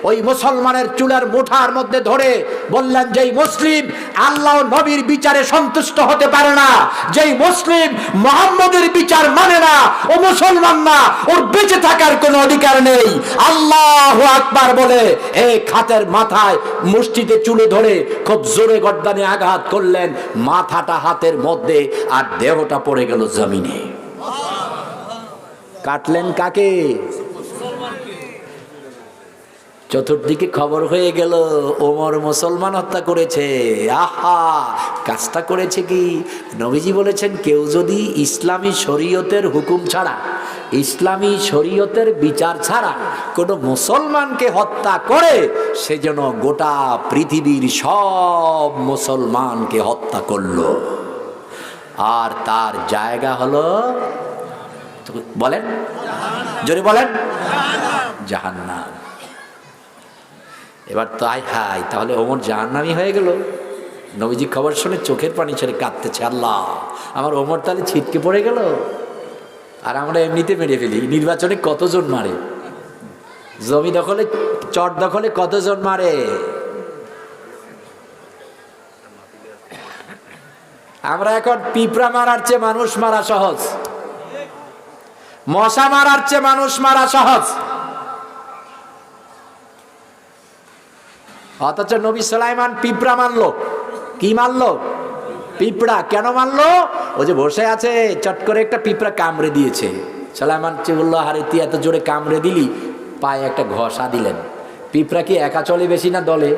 ওই মুসলমানের চুলের মুঠার মধ্যে ধরে বললেন, যেই মুসলিম আল্লাহ নবীর বিচারে সন্তুষ্ট হতে পারে না, যেই মুসলিম মুহাম্মদের বিচার মানে না, ও মুসলমান না, ওর বেঁচে থাকার কোনো অধিকার নেই। আল্লাহু আকবার বলে এক হাতের মাথায় মুষ্টিতে চুলে ধরে খুব জোরে গর্দানে আঘাত করলেন, মাথাটা হাতের মধ্যে আর দেহটা পড়ে গেল জমিনে। কাটলেন কাকে? চতুর্দিকে খবর হয়ে গেল ওমর মুসলমান হত্যা করেছে। আহা, কাজটা করেছে কি? নবীজি বলেছেন কেউ যদি ইসলামী শরীয়তের হুকুম ছাড়া, ইসলামী শরীয়তের বিচার ছাড়া কোনো মুসলমানকে হত্যা করে, সে যেন গোটা পৃথিবীর সব মুসলমানকে হত্যা করলো, আর তার জায়গা হলো, বলেন জোরে বলেন, জাহান্নাম। এবার তো আয় হাই, তাহলে ওমর জাহান্নামী হয়ে গেল। নবীজি খবর শুনে চোখের পানি ছেড়ে কাঁদতেছে, আল্লাহ আমার ওমর তাহলে ছিটকে পড়ে গেল। আর আমরা এমনিতে মেরে ফেলি, নির্বাচনে কতজন মারে, জমি দখলে চট দখলে কতজন মারে। আমরা এখন পিঁপড়া মারার চেয়ে মানুষ মারা সহজ, মশা মারার চেয়ে মানুষ মারা সহজ। অথচ নবী সুলাইমান পিঁপড়া মারলো। কি মারলো? পিঁপড়া। কেন মারলো? ও যে বসে আছে, চট করে একটা পিঁপড়া কামড়ে দিয়েছে। সুলাইমান বললো, আরে তুই এত জোরে কামড়ে দিলি, পায়ে একটা ঘষা দিলেন। পিঁপড়া কি একা চলে বেশি না দলে?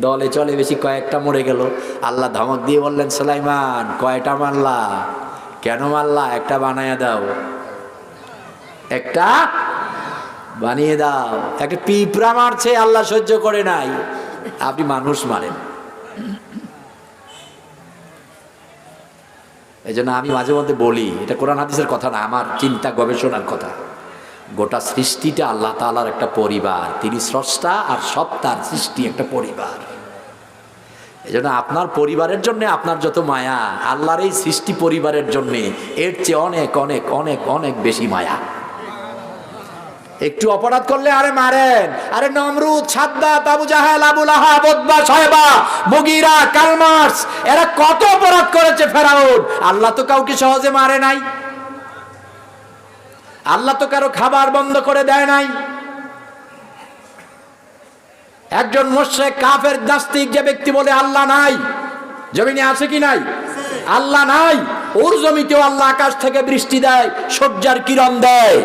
দলে চলে বেশি। কয়েকটা মরে গেল। আল্লাহ ধমক দিয়ে বললেন, সুলাইমান কয়টা মারলা? কেন মারলা? একটা বানায় দাও, একটা বানিয়ে দাও। একটা পিঁপড়া মারছে, আল্লাহ সহ্য করে নাই, আপনি মানুষ মারেন। এই জন্য আমি মাঝে মধ্যে বলি, এটা কোরআন হাদিসের কথা না, আমার চিন্তা গবেষণার কথা। গোটা সৃষ্টিটা আল্লাহ তাআলার একটা পরিবার। তিনি স্রষ্টা, আর সব তার সৃষ্টি একটা পরিবার। এই জন্য আপনার পরিবারের জন্য আপনার যত মায়া, আল্লাহর এই সৃষ্টি পরিবারের জন্য এর চেয়ে অনেক অনেক অনেক অনেক বেশি মায়া। একটু অপরাধ করলে আরে মারেন। আরে নমরুদ, Shaddad, Abu Jahl, Abu Lahab, Utbah, Shaybah, Mughirah, কালমার্স, এরা কত অপরাধ করেছে। ফেরাউন। আল্লাহ তো কাউকে সহজে মারে নাই। আল্লাহ তো কারো খাবার বন্ধ করে দেয় নাই। একজন মুশরিক, কাফের, নাস্তিক যে ব্যক্তি বলে আল্লাহ নাই, জমিনে আছে কি নাই? আল্লাহ নাই, ওর জমিতেও আল্লাহ আকাশ থেকে বৃষ্টি দেয়, সূর্যের কিরণ দেয়,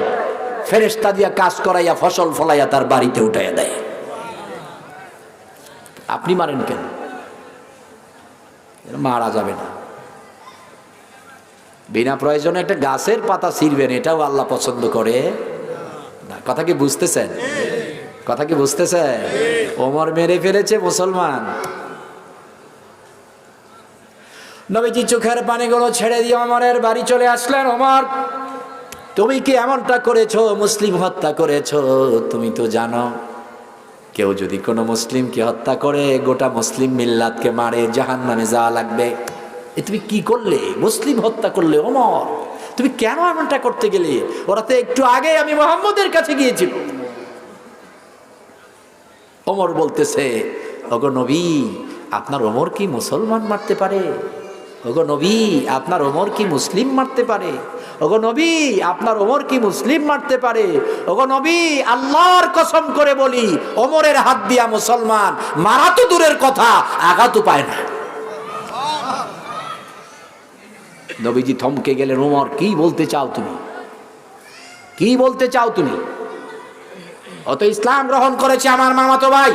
ফেরেশতা দিয়া কাজ করাইয়া ফসল ফলাইয়া তার বাড়িতে উঠাইয়া দেয়। আপনি মারেন কেন? মারা যাবে না। বিনা প্রয়োজনে একটা গাছের পাতা ছিঁড়বেন, এটাও আল্লাহ পছন্দ করে না। কথা কি বুঝতেছেন? কথা কি বুঝতেছেন? ওমর মেরে ফেলেছে মুসলমান। নবীজি চোখের পানিগুলো ছেড়ে দিয়ে ওমরের বাড়ি চলে আসলেন। ওমর, তুমি কি এমনটা করেছো? মুসলিম হত্যা করেছো। তুমি তো জানো, কেউ যদি কোনো মুসলিমকে হত্যা করে, গোটা মুসলিম মিল্লাতকে মারে, জাহান্নামে যাওয়া লাগবে। এ তুমি কি করলে? মুসলিম হত্যা করলে। ওমর, তুমি কেন এমনটা করতে গেলে? ওরা তো একটু আগে আমি মুহাম্মদের কাছে গিয়েছিল। ওমর বলতেছে, ওগো নবী, আপনার ওমর কি মুসলমান মারতে পারে? ওগো নবী, আপনার ওমর কি মুসলিম মারতে পারে? ওগো নবী, আপনার ওমর কি মুসলিম মারতে পারে? ওগো নবী, আল্লাহর কসম করে বলি, ওমরের হাত দিয়া মুসলমান মারা তো দূরের কথা, আঘাতও পায় না। নবীজি থমকে গেলেন। ওমর, কি বলতে চাও তুমি? কি বলতে চাও তুমি? অত ইসলাম গ্রহণ করেছে আমার মামাতো ভাই,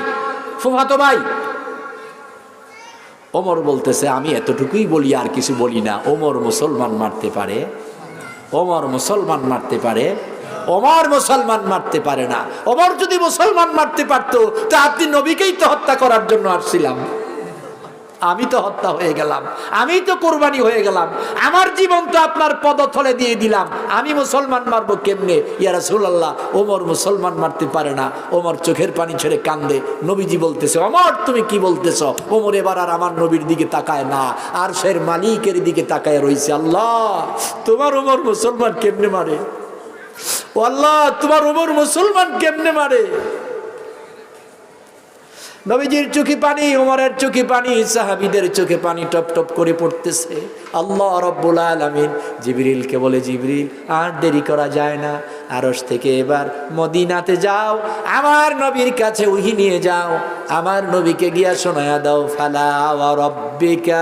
ফুফাতো ভাই। ওমর বলতেছে, আমি এতটুকুই বলি, আর কিছু বলি না। ওমর মুসলমান মারতে পারে? ওমর মুসলমান মারতে পারে? ওমর মুসলমান মারতে পারে না। ওমর যদি মুসলমান মারতে পারতো, তো আপনি নবীকেই তো হত্যা করার জন্য আসছিলাম। আমি তো হত্যা হয়ে গেলাম, আমি তো কোরবানি হয়ে গেলাম, আমার জীবন তো আপনার পদতলে দিয়ে দিলাম। আমি মুসলমান মারবো কেমনে? ইয়া রাসূলুল্লাহ, ওমর মুসলমান মারতে পারে না। ওমর চোখের পানি ছেড়ে কান্দে। নবীজি বলতেছে, ওমর তুমি কি বলতেছ? ওমর এবার আর আমার নবীর দিকে তাকায় না, আর সের মালিকের দিকে তাকায় রইছে। আল্লাহ, তোমার ওমর মুসলমান কেমনে মারে? ও আল্লাহ, তোমার ওমর মুসলমান কেমনে মারে? নবীজির চোখে পানি, ওমরের চোখে পানি, সাহাবীদের চোখে পানি টপ টপ করে পড়তেছে। আল্লাহ রাব্বুল আলামিন জিবরিলকে বলে, জিবরিল, আর দেরি করা যায় না, আরশ থেকে এবার মদিনাতে যাও, আমার নবীর কাছে ওহী নিয়ে যাও, আমার নবীকে গিয়া শোনায়া দাও, ফালা ওয়া রাব্বিকা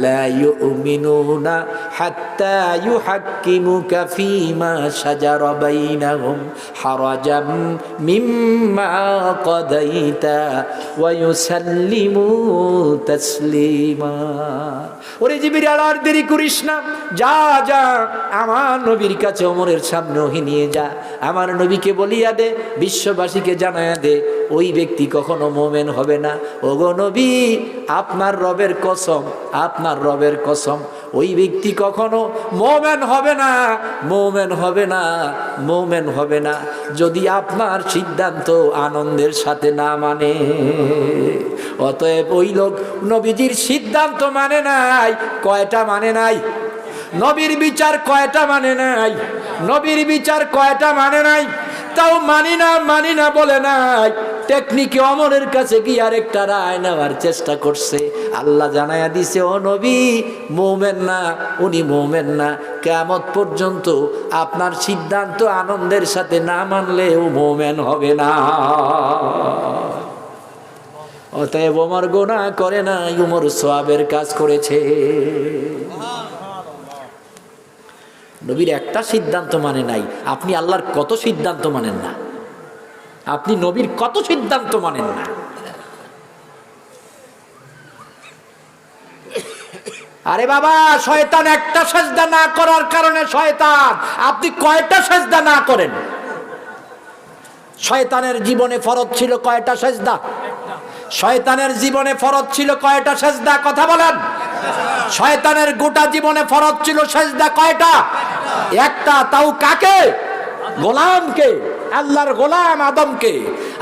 লা ইউমিনুনা হাত্তা ইউহাক্কিমুকা ফীমা শাজারা বাইনাহুম হারাজাম মিম্মা কাদাইতা ওয়া ইউসাল্লিমু তাসলিমা। ওরে জিবরিল, আর দেরি করিস না, যা যা আমার নবীর কাছে ওমরের সামনে ওহী নিয়ে যা, আমার নবীকে বলিয়া দে, বিশ্ববাসীকে জানায়া দে, ওই ব্যক্তি কখনো মুমিন হবে না। ওগো নবী, আপনার রবের কসম, আপনার রবের কসম, ওই ব্যক্তি কখনো মুমিন হবে না, মুমিন হবে না, মুমিন হবে না, যদি আপনার সিদ্ধান্ত আনন্দের সাথে না মানে। অতএব ওই লোক নবীজির সিদ্ধান্ত মানে নাই। কয়টা মানে নাই? নবীর বিচার কয়টা মানে নাই? নবীর বিচার কয়টা মানে নাই? তাও মানি না, মানি না বলে নাই। টেকনিকে ওমরের কাছে গিয়ে আরেকটা রায় নেওয়ার চেষ্টা করছে। আল্লাহ জানায়া দিছে, ও নবী, মুমিন না, উনি মুমিন না, কিয়ামত পর্যন্ত আপনার সিদ্ধান্ত আনন্দের সাথে না মানলে ও মুমিন হবে না। অতএব ওমর গুনাহ করে না, ওমর সওয়াবের কাজ করেছে। নবীর একটা সিদ্ধান্ত মানে নাই, আপনি আল্লাহর কত সিদ্ধান্ত মানেন না, আপনি নবীর কত সিদ্ধান্ত মানেন না। আরে বাবা, শয়তান একটা সেজদা না করার কারণে শয়তান, আপনি কয়টা সেজদা না করেন? শয়তানের জীবনে ফরজ ছিল কয়টা সেজদা? শয়তানের জীবনে ফরজ ছিল কয়টা সেজদা? কথা বলেন। শয়তানের গোটা জীবনে ফরজ ছিল সেজদা কয়টা? একটা। তাও কাকে? গোলামকে, আল্লাহর গোলাম আদমকে।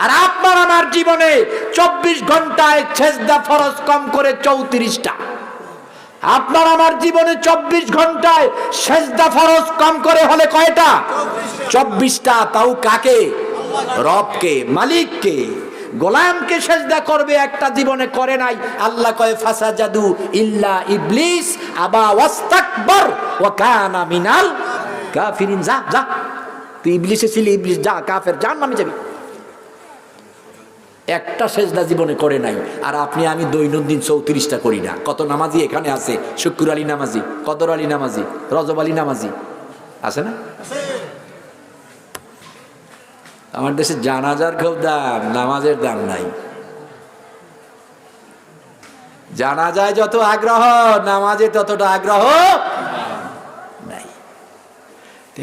আর আপনার আমার জীবনে 24 ঘন্টায় সেজদা ফরজ কম করে 34টা। আপনার আমার জীবনে 24 ঘন্টায় সেজদা ফরজ কম করে হলে কয়টা? 24টা। তাও কাকে? রবকে, মালিককে। গোলামকে সেজদা করবে একটা জীবনে করে নাই। আল্লাহ কয় ফাসাজাদু ইল্লা ইবলিস আবা ওয়াস্তাকবার ওয়া কানা মিনাল কাফিরিন। যা যা, তুই ইবলিসে ছিলি, ইবলিস যা, কাফের, জাহান্নামে যাবি। একটা সেজদা জীবনে করে নাই। আর আপনি আমি দৈনন্দিন 34টা করি না। কত নামাজি এখানে আছে, শুক্র আলী নামাজি, কদর আলী নামাজি, রজব আলী নামাজি আছে না? আমার দেশে জানাজার খুব দাম, নামাজের দাম নাই। জানাজায় যত আগ্রহ, নামাজে ততটা আগ্রহ নাই।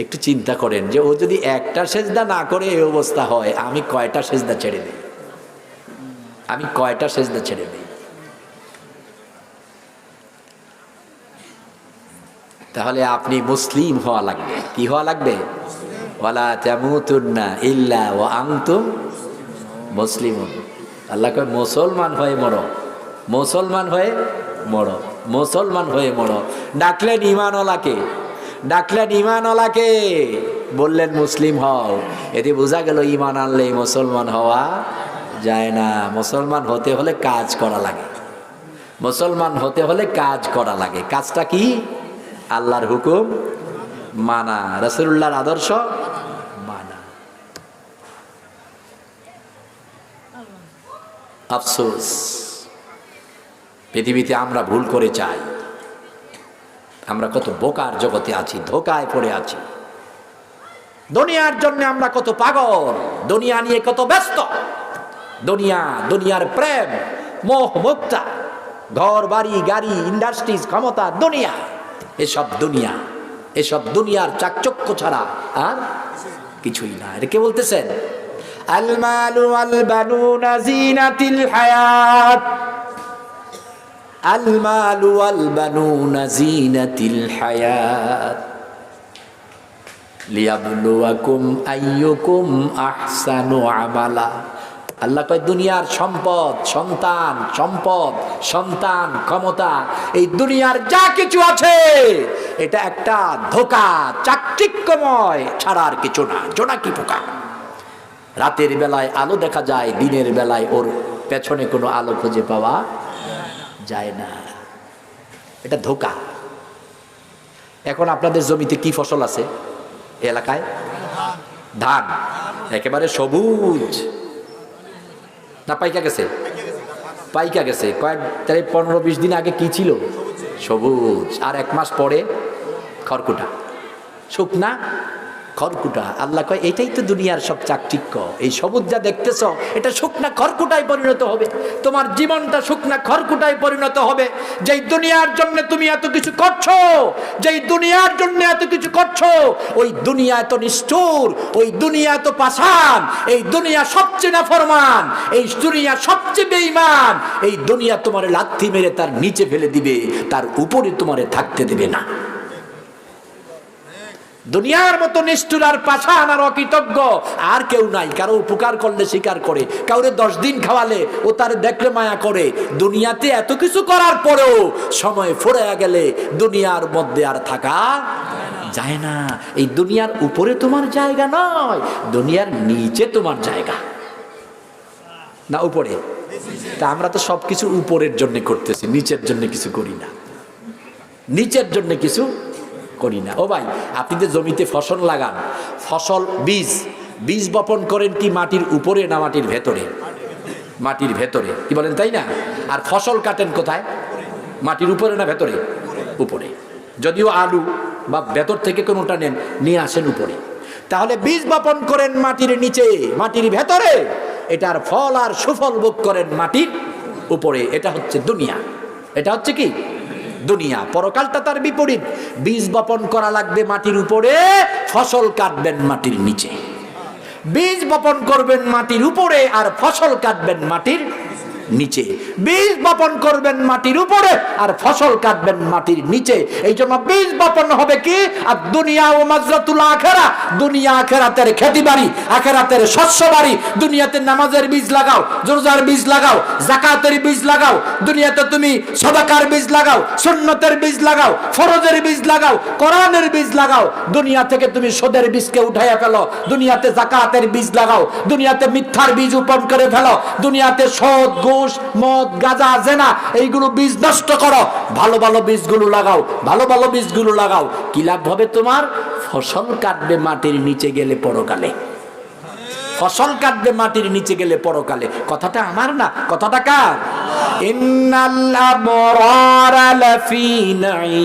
একটু চিন্তা করেন যে ও যদি একটা সেজদা না করে এই অবস্থা হয়, আমি কয়টা সেজদা ছেড়ে দিই? আমি কয়টা সেজদা ছেড়ে দিই? তাহলে আপনি মুসলিম হওয়া লাগবে। কি হওয়া লাগবে? ওয়ালা তামুতুন্না ইল্লা ওয়া আনতুম মুসলিমুন। আল্লাহ কয় মুসলমান হয়ে মরো, মুসলমান হয়ে মরো, মুসলমান হয়ে মরো। ডাকলেন ঈমানওয়ালাকে, ডাকলেন ঈমানওয়ালাকে, বললেন মুসলিম হও। এতে বোঝা গেল ঈমান আনলে মুসলমান হওয়া যায় না। মুসলমান হতে হলে কাজ করা লাগে, মুসলমান হতে হলে কাজ করা লাগে। কাজটা কি? আল্লাহর হুকুম মানা, রাসূলুল্লাহর আদর্শ মানা। আফসোস, পৃথিবীতে আমরা ভুল করে চাই। আমরা কত বোকার জগতে আছি, ধোকায় পড়ে আছি। দুনিয়ার জন্য আমরা কত পাগল, দুনিয়া নিয়ে কত ব্যস্ত। দুনিয়া, দুনিয়ার প্রেম, মোহ, মুক্তা, ঘর বাড়ি গাড়ি, ইন্ডাস্ট্রিজ, ক্ষমতা, দুনিয়া, এসব দুনিয়া, এসব দুনিয়ার চাকচক্য ছাড়া আর কিছুই না। এটা কে বলতেছেন? আল মালু ওয়াল বানুনা জিনাতুল হায়াত, আল মালু ওয়াল বানুনা জিনাতুল হায়াত লিয়াবলুয়াকুম আইয়ুকুম আহসানু আমালা। আল্লাহ কয় দুনিয়ার সম্পদ, সন্তান, সম্পদ, সন্তান, ক্ষমতা, এই দুনিয়ার যা কিছু আছে এটা একটা ধোঁকা, চাকচিক্যময় ছাড়া আর কিছু না। জোনাকি পোকা। রাতের বেলায় আলো দেখা যায়, দিনের বেলায় ওর পেছনে কোনো আলো খুঁজে পাওয়া যায় না। এটা ধোঁকা। এখন আপনাদের জমিতে কি ফসল আছে এলাকায়? ধান, একেবারে সবুজ না পাইকা গেছে? পাইকা গেছে। কয়েক 15-20 দিন আগে কি ছিল? সবুজ। আর 1 মাস পরে খড়কুটা, শুকনা খড়কুটা। আল্লাহ কয় এটাই তো দুনিয়ার সব চাকচিক্য। এই সবুজ যা দেখতেছ এটা শুকনা খড়কুটায় পরিণত হবে। তোমার জীবনটা শুকনা খড়কুটায় পরিণত হবে। যেই দুনিয়ার জন্য তুমি এত কিছু করছো, যেই দুনিয়ার জন্য এত কিছু করছো, ওই দুনিয়া এত নিষ্ঠুর, ওই দুনিয়া এত পাষাণ, এই দুনিয়া সবচেয়ে নাফরমান, এই দুনিয়া সবচেয়ে বেঈমান। এই দুনিয়া তোমারে লাথি মেরে তার নিচে ফেলে দিবে, তার উপরে তোমারে থাকতে দেবে না। দুনিয়ার মতো নিষ্ঠুর আর পাষাণ আর অকৃতজ্ঞ আর কেউ নাই। কারো উপকার করলে স্বীকার করে, কাউরে 10 দিন খাওয়ালে ও তার দেখলে মায়া করে। দুনিয়াতে এত কিছু করার পরেও সময় ফুরিয়ে গেলে দুনিয়ার মধ্যে আর থাকা যায় না। এই দুনিয়ার উপরে তোমার জায়গা নয়, দুনিয়ার নিচে তোমার জায়গা। না উপরে? তা আমরা তো সবকিছু উপরের জন্য করতেছি, নিচের জন্য কিছু করি না, নিচের জন্য কিছু করি না। ও ভাই, আপনি যে জমিতে ফসল লাগান, ফসল বীজ বপন করেন কি মাটির উপরে না মাটির ভেতরে? মাটির ভেতরে, কি বলেন তাই না? আর ফসল কাটেন কোথায়? মাটির উপরে না ভেতরে? উপরে। যদিও আলু বা ভেতর থেকে কোনোটা নেন, নিয়ে আসেন উপরে। তাহলে বীজ বপন করেন মাটির নিচে, মাটির ভেতরে, এটার ফল আর সুফল ভোগ করেন মাটির উপরে। এটা হচ্ছে দুনিয়া। এটা হচ্ছে কি? দুনিয়া। পরকালটা তার বিপরীত। বীজ বপন করা লাগবে মাটির উপরে, ফসল কাটবেন মাটির নিচে। বীজ বপন করবেন মাটির উপরে আর ফসল কাটবেন মাটির নিচে। বীজ বপন করবেন মাটির উপরে আর ফসল কাটবেন মাটির নিচে। এই জন্য বীজ বপন হবে কি? আর দুনিয়া ও মাজরাতুল আখিরা, দুনিয়া আখিরাতের খেতি বাড়ি, আখিরাতের শস্য বাড়ি। দুনিয়াতে নামাজের বীজ লাগাও, রোজার বীজ লাগাও, যাকাতের বীজ লাগাও, দুনিয়াতে তুমি সাদাকার বীজ লাগাও, সুন্নতের বীজ লাগাও, ফরজের বীজ লাগাও, কোরআনের বীজ লাগাও। দুনিয়া থেকে তুমি সুদের বীজকে উঠাইয়া ফেলো, দুনিয়াতে যাকাতের বীজ লাগাও, দুনিয়াতে মিথ্যার বীজ রোপণ করে ফেলো, দুনিয়াতে সুদ, ঘুষ, মদ, গাঁজা, জেনা এইগুলো বীজ নষ্ট করো। ভালো ভালো বীজগুলো লাগাও, ভালো ভালো বীজগুলো লাগাও। কি লাভ হবে তোমার? ফসল কাটবে মাটির নিচে গেলে পরকালে। ফসল কাটবে মাটির নিচে গেলে পরকালে। কথাটা আমার না, কথাটা কার? ইন্নাল আবরারা লাফি নাঈম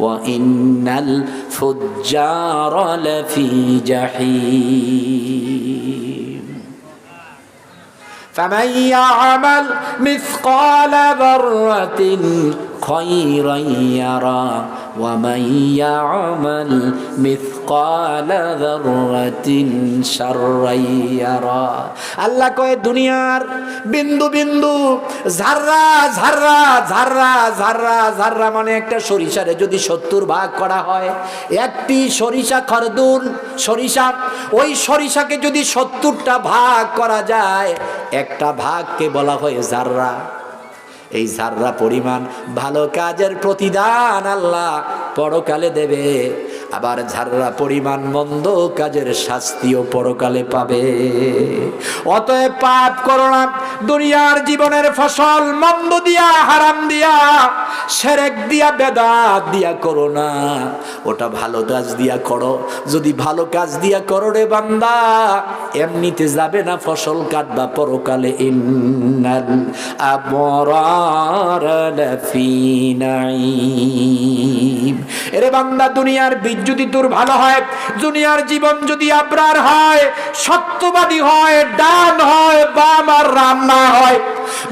ওয়া ইন্নাল ফুজ্জারা লাফি জাহিম। فمن يعمل مثقال ذرة خيرا يرى ومن يعمل مثقال ذرة شرا يرى। আল্লাহ কয় দুনিয়ার বিন্দু বিন্দু, ঝাররা ঝাররা ঝাররা ঝাররা ঝাররা মানে একটা সরিষারে যদি 70 ভাগ করা হয়, একটি সরিষা খরদুন সরিষা, ওই সরিষাকে যদি 70টা ভাগ করা যায়, একটা ভাগকে বলা হয় জাররা। এই জাররা পরিমাণ ভালো কাজের প্রতিদান আল্লাহ পরকালে দেবে, আবার জাররা পরিমাণ মন্দ কাজের শাস্তিও পরকালে পাবে। অতএব পাপ করো না। দুনিয়ার জীবনের ফসল মন্দ দিয়া, হারাম দিয়া, শিরক দিয়া, বেদাত দিয়া করো না, ওটা ভালো কাজ দিয়া করো। যদি ভালো কাজ দিয়া করো রে বান্দা, এমনিতে যাবে না, ফসল কাটবা পরকালে। ইন্নাল আবরারা লাফি নাঈম। এরে বান্দা, দুনিয়ার বীজ যদি তোর ভালো হয়, দুনিয়ার জীবন যদি আবরার হয়, সত্যবাদী হয়, ডান হয়, বাম আর রাম না হয়,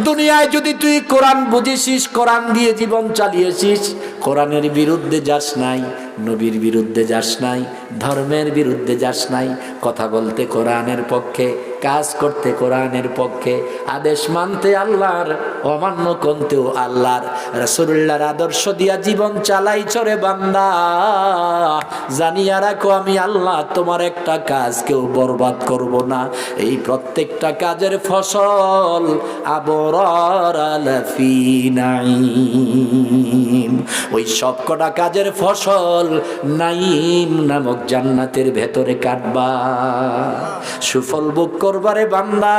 দুনিয়ায় যদি তুই কোরআন বুঝেছিস, কোরআন দিয়ে জীবন চালিয়েছিস, কোরআনের বিরুদ্ধে যাস নাই, নবীর বিরুদ্ধে যাস নাই, ধর্মের বিরুদ্ধে যাস নাই, কথা বলতে কোরআনের পক্ষে, কাজ করতে কোরআনের পক্ষে, আদেশ মানতে আল্লাহর, অমান্য করতেও আল্লাহর, রাসূলুল্লাহর আদর্শ দিয়া জীবন চালাই চরে বান্দা, জানিয়া রাখো আমি আল্লাহ তোমার একটা কাজ কেউ বরবাদ করব না। এই প্রত্যেকটা কাজের ফসল আবরারা লাফি নাঈম, ওই সবকটা কাজের ফসল নাঈম নামক জান্নাতের ভেতরে কাটবা, সুফল ভোগ করবারে বান্দা।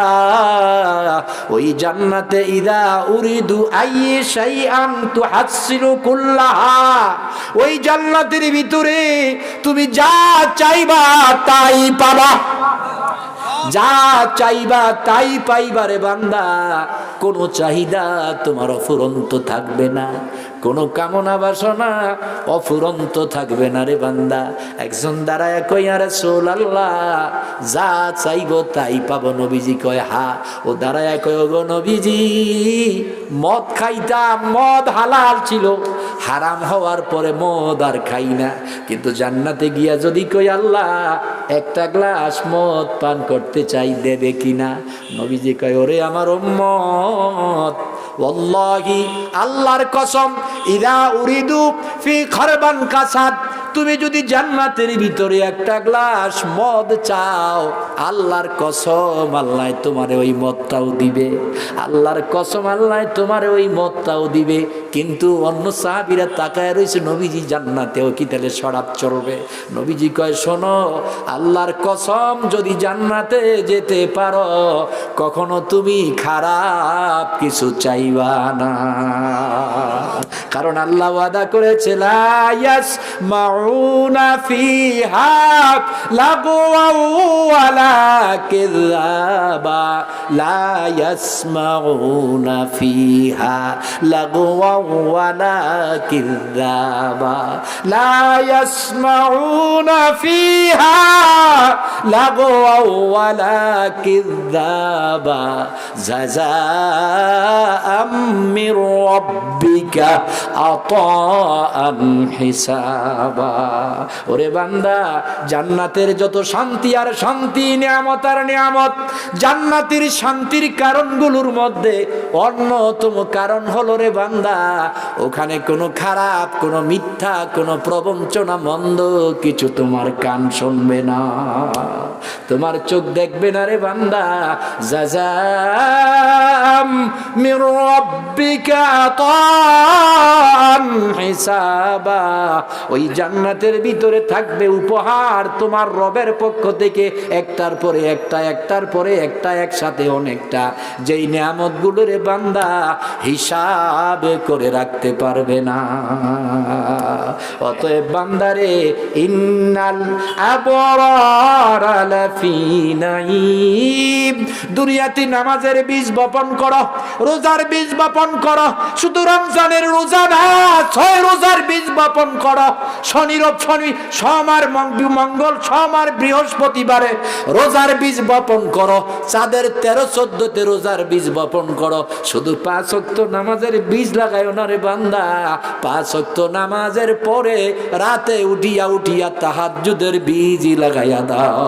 ওই জান্নাতে ইদা উরিদু আইয়ি শাইআন তুহাসসিলু কুল্লাহা, ওই জান্নাতের ভিতরে তুমি যা চাইবা তাই পাবা, যা চাইবা তাই পাইবারে বান্দা। কোনো চাহিদা তোমার অফুরন্ত থাকবে না, কোনো কামনা বাসনা অফুরন্ত থাকবে না রে বান্দা। একজন দাঁড়ায় কই, ইয়া রাসূলুল্লাহ যা চাইবো তাই পাবো। নবীজি কয় হা। ও দাঁড়ায় কয়, ওগো নবীজি, মদ খাইতাম, মদ হালাল ছিল, হারাম হওয়ার পরে মদ আর খাই না, কিন্তু জান্নাতে গিয়া যদি কই আল্লাহ একটা গ্লাস মদ পান করতে চাই, দেবে কিনা? নবীজি কয়, ওরে আমার উম্মত, ওয়াল্লাহি আল্লাহর কসম, ইদা উরিদু ফি খারবান কাসাদ, তুমি যদি জান্নাতের ভিতরে একটা গ্লাস মদ চাও, আল্লাহর কসম আল্লাহ তোমারে ওই মদটাও দিবে, আল্লাহর কসম আল্লাহ তোমারে ওই মদটাও দিবে। কিন্তু অন্য সাহাবীরা তাকায় রয়েছে, নবীজি জান্নাতেও কি তাহলে শরাব চলবে? নবীজি কয়, শোনো, আল্লাহর কসম যদি জান্নাতে যেতে পারো, কখনো তুমি খারাপ কিছু চাইবা না, কারণ আল্লাহ ওয়াদা করেছে লা ইয়াসমাউনা ফিহা লাগওয়া ওয়ালা কিযাবা লা ইয়াসমাউনা ফিহা লাগওয়া ওয়ালা কিযাবা লা ইয়াসমাউনা ফিহা লাগওয়া ওয়ালা কিযাবা জাযাআম মির রাব্বিকা আতাআন হিসাবা। ওরে বান্দা, জান্নাতের যত শান্তি আর শান্তি, নিয়ামত আর নিয়ামত, জান্নাতের শান্তির কারণগুলোর মধ্যে অন্যতম কারণ হলো রে বান্দা, ওখানে কোনো খারাপ, কোনো মিথ্যা, কোনো প্রবঞ্চনা, মন্দ কিছু তোমার কান শুনবে না, তোমার চোখ দেখবে না রে বান্দা। জাযাম মির রাব্বিকা আতাআন হিসাবা। ওই জান্নাতের ভিতরে থাকবে উপহার তোমার রবের পক্ষ থেকে, একটার পরে একটা, একটার পরে একটা, একসাথে অনেকটা, যেই নিয়ামতগুলো রে বান্দা হিসাব করে রাখতে পারবে না। অতএব বান্দারে, ইন্নাল আবরারা লাফি নাঈম, দুনিয়াতে নামাজের বীজ বপন করো, রোজার বীজ বপন করো, শুধু রমজানের রোজা না, 6 রোজার বীজ বপন করো, শনি সোমবার মঙ্গল সোমবার বৃহস্পতিবারে রোজার বীজ বপন করো, চাঁদের 13-14তে রোজার বীজ বপন করো। শুধু 5 ওয়াক্ত নামাজের বীজ লাগাইও না রে বান্দা, 5 ওয়াক্ত নামাজের পরে রাতে উঠিয়া উঠিয়া তাহাজ্জুদের বীজ লাগাইয়া দাও।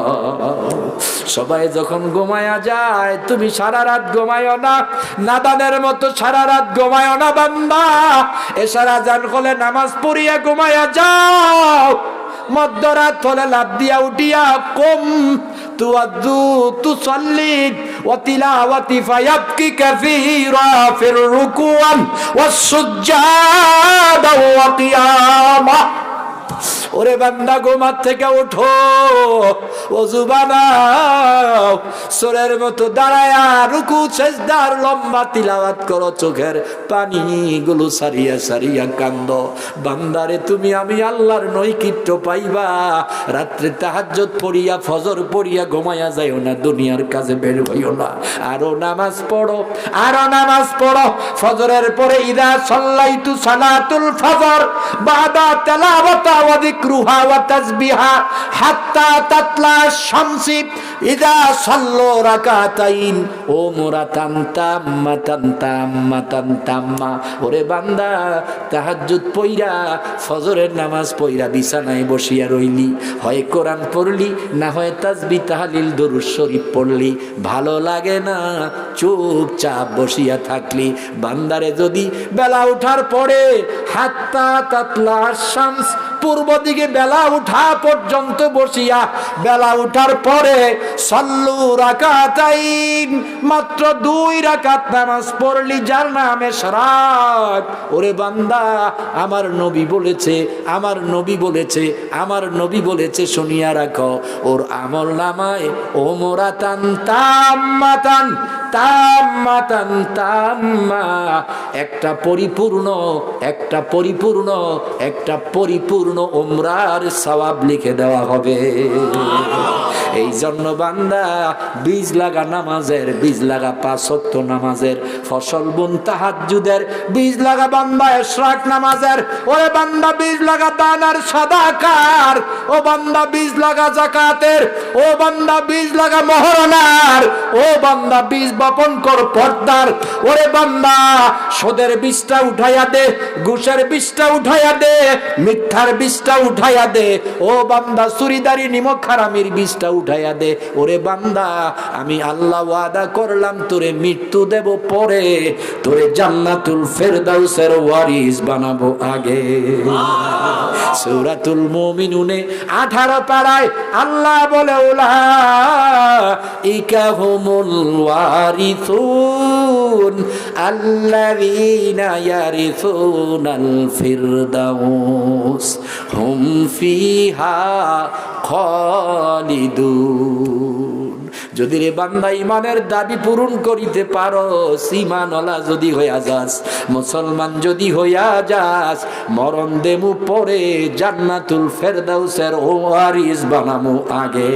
সবাই যখন ঘুমায়া যায়, তুমি সারা রাত ঘুমায়ও না, নাদানের মতো সারা রাত ঘুমায়ও না বান্দা, এশার আযান হলে নামাজ পড়িয়া ঘুমায়া যাও, মধ্যরাত হলে লাফ দিয়া উঠিয়া কুম তুআদ্দু তুসাল্লি ওয়া তিলাওয়াতি ফায়াবকি কাসীরা ফির রুকুআন ওয়াস সুজদাা ওয়া কিয়ামা। ওরে বান্দা, ঘুমার থেকে ওঠো, ওযু বানাও, সূরের মতো দাঁড়ায়া রুকু সিজদার লম্বা তিলাওয়াত করো, চোখের পানিগুলো সারিয়া সারিয়া কান্দো। বান্দারে, তুমি আমি আল্লাহর নৈকট্য পাইবা। রাত্রে তাহাজ্জুদ পড়িয়া, ফজর পড়িয়া ঘুমায়া যাইও না, দুনিয়ার কাজে বের হইও না, আরো নামাজ পড়ো, আরো নামাজ পড়ো। ফজরের পরে ইদা সাল্লাইতু সালাতুল ফজর বাদা তিলাওয়াতা ওয়া যিকরুহা ওয়া তাসবিহা হাত্তা তাতলা শামসি ইদা সাল্লু রাকাতাইন উমরাতান তাম্মাতান তাম্মাতান তাম্মা। ওরে বান্দা, তাহাজ্জুদ পইরা, ফজরের নামাজ পইরা বিছানায় বসিয়া রইলি, হয় কোরআন পড়লি, না হয় তাসবিহ তাহলিল দরুদ শরীফ পড়লি, ভালো লাগে না, চুপচাপ বসিয়া থাকলি। বান্দারে, যদি বেলা উঠার পরে হাত্তা তাতলা শামস, পূর্ব দিকে বেলা উঠা পর্যন্ত বসিয়া, বেলা উঠার পরে সাল্লু রাকাতাইন, মাত্র 2 রাকাত নামাজ পড়লি, যার নামে সারাত। ওরে বান্দা, আমার নবী বলেছে, আমার নবী বলেছে, আমার নবী বলেছে, শুনিয়া রাখো, ওর আমল নামায় ওমরাতান তাম্মাতান তাম্মাতান তাম্মা, একটা পরিপূর্ণ, একটা পরিপূর্ণ, একটা পরিপূর্ণ উমরার সওয়াব লিখে দেওয়া হবে। এই জন্য বান্দা, বীজ লাগা নামাজের, বীজ লাগা 5 ওয়াক্ত নামাজের, ফসল বুন তাহাজ্জুদের, বীজ লাগা বান্দা ইশরাক নামাজের, ওরে বান্দা বীজ লাগা দান আর সাদাকার, ও বান্দা বীজ লাগা যাকাতের, ও বান্দা বীজ লাগা মহরনার, ও বান্দা বীজ বপন কর পর্দার। ওরে বান্দা, সুদের বীজটা উঠাইয়া দে, ঘুষের বীজটা উঠাইয়া দে, মিথ্যার বীজটা উঠাইয়া দে, ও বান্দা চুরিদারি নিমক হারামির বীজটা উঠাইয়া দে। ওরে বান্দা, আমি আল্লাহ ওয়াদা করলাম, তোরে মৃত্যু দেব পরে, তোরে জান্নাতুল ফেরদাউসের ওয়ারিস বানাবো আগে। সূরাতুল মুমিনুনে 18 পারায় আল্লাহ বলে, উলাইকা হুমুল ওয়ারিসুন আল্লাযীনা ইয়ারিসুনাল ফিরদাউস হুম ফিহা খালিদুন। যদি রে বান্দা ইমানের দাবি পূরণ করিতে পারো, ঈমানওয়ালা যদি হইয়া যাস, মুসলমান যদি হইয়া যাস, মরণ দেমু পরে, জান্নাতুল ফেরদাউসের ওয়ারিস বানামু আগে।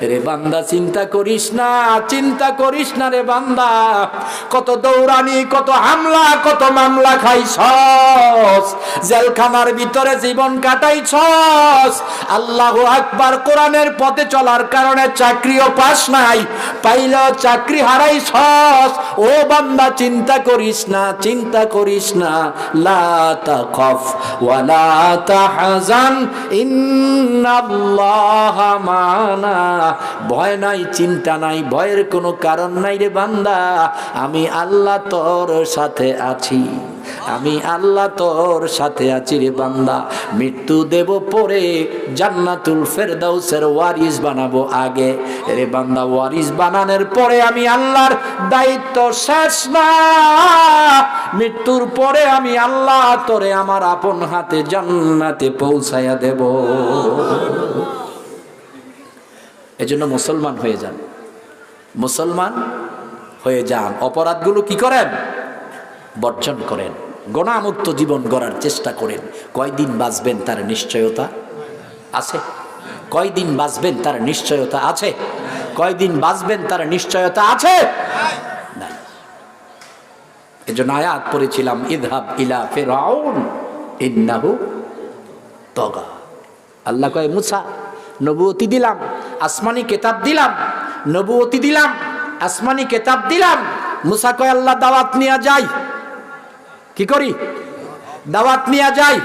রে বান্দা চিন্তা করিস না, চিন্তা করিস না রে বান্দা। কত দৌড়ানি, কত হামলা, কত মামলা খাইছস, জেলখানার ভিতরে জীবন কাটাইছস। আল্লাহু আকবার। কোরআনের পথে চলার কারণে চাকরিও পাস নাই, পাইলেও চাকরি হারাইছস। ও বান্দা চিন্তা করিস না, চিন্তা করিস না। লা তাখাফ ওয়া লা তাহজান ইন্নাল্লাহা মানা। ভয় নাই, চিন্তা নাই, ভয়ের কোনো কারণ নাই রে বান্দা। আমি আল্লাহ তোর সাথে আছি, আমি আল্লাহ তোর সাথে আছি রে বান্দা। মৃত্যু দেব পরে, জান্নাতুল ফেরদাউসের ওয়ারিস বানাবো আগে রে বান্দা। ওয়ারিস বানানোর পরে আমি আল্লাহর দায়িত্ব শেষ না। মৃত্যুর পরে আমি আল্লাহ তোরে আমার আপন হাতে জান্নাতে পৌঁছায়া দেব। এজন্য মুসলমান হয়ে যান, মুসলমান হয়ে যান। অপরাধগুলো কি করেন? বর্জন করেন। গুনাহমুক্ত জীবন গড়ার চেষ্টা করেন। কয়দিন বাঁচবেন তার নিশ্চয়তা আছে? কয়দিন বাঁচবেন তার নিশ্চয়তা আছে? কয়দিন বাঁচবেন তার নিশ্চয়তা আছে? নাই। এজন্য আয়াত পড়েছিলাম, ইযহাব ইলা ফিরআউন ইন্নাহু তাগা। আল্লাহ কয়, মুসা নবুয়তি দিলাম, আসমানি কিতাব দিলাম, নবুয়তি দিলাম, আসমানি কিতাব দিলাম। মুসা কয়, আল্লাহ দাওয়াত নিয়ে যাই। কি করি? দাওয়াত নিয়ে যাই।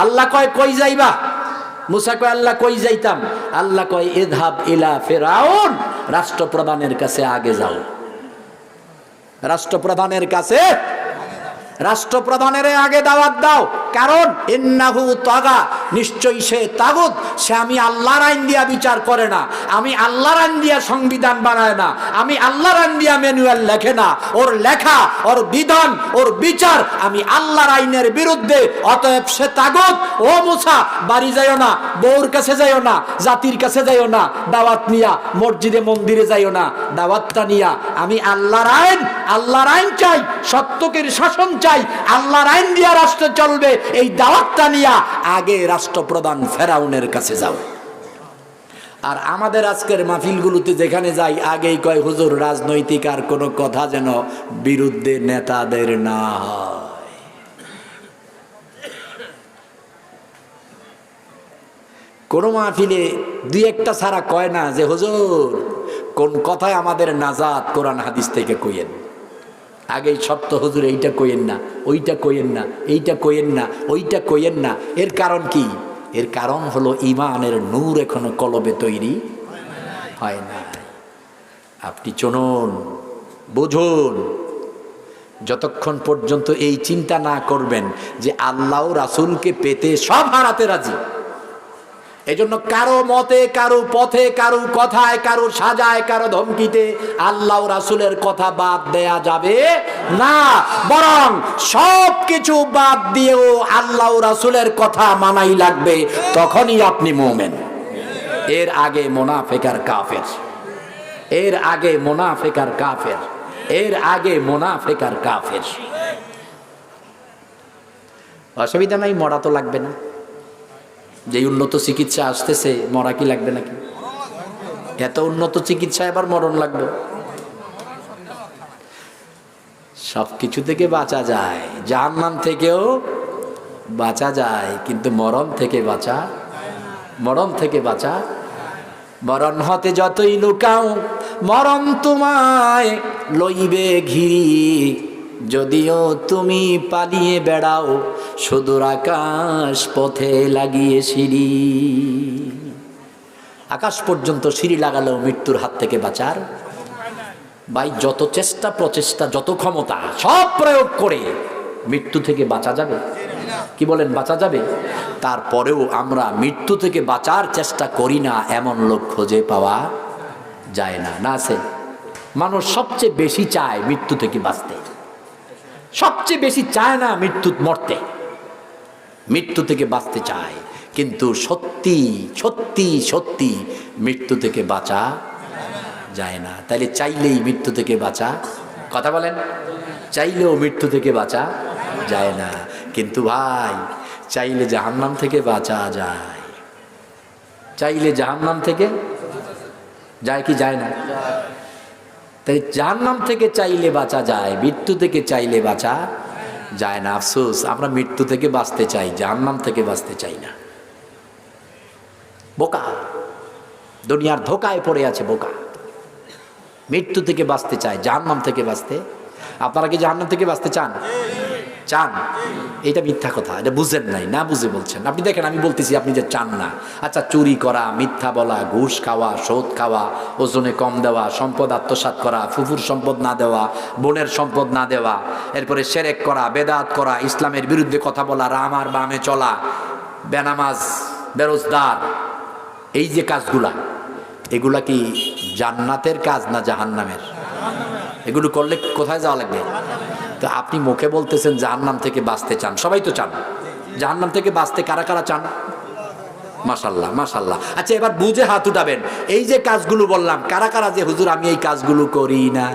আল্লাহ কয়, কই যাইবা? মুসা কয়, আল্লাহ কই যাইতাম? আল্লাহ কয়, ইযহাব ইলা ফিরআউন, রাষ্ট্রপ্রধানের কাছে আগে যাও। রাষ্ট্রপ্রধানের কাছে, রাষ্ট্রপ্রধানের আগে দাওয়াত দাও। কারণ ইন্নাহু তাগা, নিশ্চয়ই সে তাগুত। সে আমি আল্লাহর আইন দিয়া বিচার করে না, আমি আল্লাহর আইন দিয়া সংবিধান বানায় না, আমি আল্লাহর আইন দিয়া ম্যানুয়াল লেখে না। ওর লেখা, ওর বিধান, ওর বিচার আমি আল্লাহর আইনের বিরুদ্ধে। অতএব সে তাগুত। ও মুসা, বাড়ি যাইও না, বউর কাছে যাইও না, জাতির কাছে যাইও না, দাওয়াত নিয়া মসজিদে মন্দিরে যাইও না। দাওয়াতটা নিয়া আমি আল্লাহর আইন, আল্লাহর আইন চাই, সত্যকের শাসন চাই, আল্লাহর আইন দিয়া রাষ্ট্র চলবে, এই দাওয়াতটা নিয়া আগে রাষ্ট্রপ্রধান ফেরাউনের কাছে যাও। আর আমাদের আজকের মাহফিলগুলোতে যেখানে যাই, আগেই কয়, হুজুর রাজনৈতিক আর কোনো কথা যেন বিরুদ্ধে নেতাদের না হয়। কোন মাহফিলে দুই একটা ছাড়া কয় না যে হুজুর কোন কথায় আমাদের নাজাত কোরআন হাদিস থেকে কইয়েন। আগেই সত্য, হুজুর এইটা কইেন না, ওইটা কইেন না, এইটা কইেন না, ওইটা কইেন না। এর কারণ কি? এর কারণ হলো ঈমানের নূর এখনো কলবে তৈরি হয় না। আপনি চলুন, বুঝুন, যতক্ষণ পর্যন্ত এই চিন্তা না করবেন যে আল্লাহ রাসূলকে পেতে সব হারাতে রাজি। এজন্য কারো মতে, কারো পথে, কারো কথায়, কারো সাজায়, কারো ধমকিতে আল্লাহ রাসূলের কথা বাদ দেয়া যাবে না। বরং সব কিছু বাদ দিয়েও আল্লাহ রাসূলের কথা মানাই লাগবে, তখনই আপনি মুমিন। এর আগে মুনাফিক আর কাফের, এর আগে মুনাফিক আর কাফের, এর আগে মুনাফিক আর কাফের। অসুবিধা নাই, মরা তো লাগবে না। যে উন্নত চিকিৎসা আসতেছে, মরা কি লাগবে নাকি? এত উন্নত চিকিৎসা, এবার মরণ লাগবে। সবকিছু থেকে বাঁচা যায়, জাহান্নাম থেকেও বাঁচা যায়, কিন্তু মরণ থেকে বাঁচা, মরণ থেকে বাঁচা, মরণ হতে যতই লুকাও মরণ তোমায় লইবে ঘিরি। যদিও তুমি পালিয়ে বেড়াও সুদূর আকাশ পথে লাগিয়ে সিঁড়ি। আকাশ পর্যন্ত সিঁড়ি লাগালেও মৃত্যুর হাত থেকে বাঁচার ভাই যত চেষ্টা প্রচেষ্টা, যত ক্ষমতা সব প্রয়োগ করে মৃত্যু থেকে বাঁচা যাবে? কি বলেন, বাঁচা যাবে? তারপরেও আমরা মৃত্যু থেকে বাঁচার চেষ্টা করি না, এমন লোক খুঁজে পাওয়া যায় না। না আছে? মানুষ সবচেয়ে বেশি চায় মৃত্যু থেকে বাঁচতে, সবচেয়ে বেশি চায় না মৃত্যু মরতে, মৃত্যু থেকে বাঁচতে চায়। কিন্তু সত্যি সত্যি সত্যি মৃত্যু থেকে বাঁচা যায় না। তাইলে চাইলেই মৃত্যু থেকে বাঁচা, কথা বলেন, চাইলেও মৃত্যু থেকে বাঁচা যায় না। কিন্তু ভাই চাইলে জাহান্নাম থেকে বাঁচা যায়, চাইলে জাহান্নাম থেকে যায় কি যায় না? তাই জাহান্নাম থেকে চাইলে বাঁচা যায়, মৃত্যু থেকে চাইলে বাঁচা যায় না। আফসোস, আমরা মৃত্যু থেকে বাঁচতে চাই, জাহান্নাম থেকে বাঁচতে চাই না। বোকা, দুনিয়ার ধোকায় পড়ে আছে বোকা। মৃত্যু থেকে বাঁচতে চায়, জাহান্নাম থেকে বাঁচতে। আপনারা কি জাহান্নাম থেকে বাঁচতে চান? চান? এটা মিথ্যা কথা, এটা বুঝেন নাই, না বুঝে বলছেন। আপনি দেখেন, আমি বলতেছি আপনি যে চান না। আচ্ছা, চুরি করা, মিথ্যা বলা, ঘুষ খাওয়া, সুদ খাওয়া, ওজনে কম দেওয়া, সম্পদ আত্মসাৎ করা, ফুফুর সম্পদ না দেওয়া, বোনের সম্পদ না দেওয়া, এরপরে শিরক করা, বেদাত করা, ইসলামের বিরুদ্ধে কথা বলা, রাম আর বামে চলা, বেনামাজ, বেরোজগার, এই যে কাজগুলা, এগুলা কি জান্নাতের কাজ না জাহান্নামের? এগুলো করলে কোথায় যাওয়া লাগবে? তো আপনি মুখে বলতেছেন জাহান্নাম থেকে বাঁচতে চান, সবাই তো চান। জাহান্নাম থেকে বাঁচতে কারা কারা চান? মাশাল্লাহ, মাশাল্লাহ। আচ্ছা, এবার বুঝে হাত উঠাবেন। এই যে কাজগুলো বললাম, কারা কারা যে হুজুর আমি এই কাজগুলো করি না?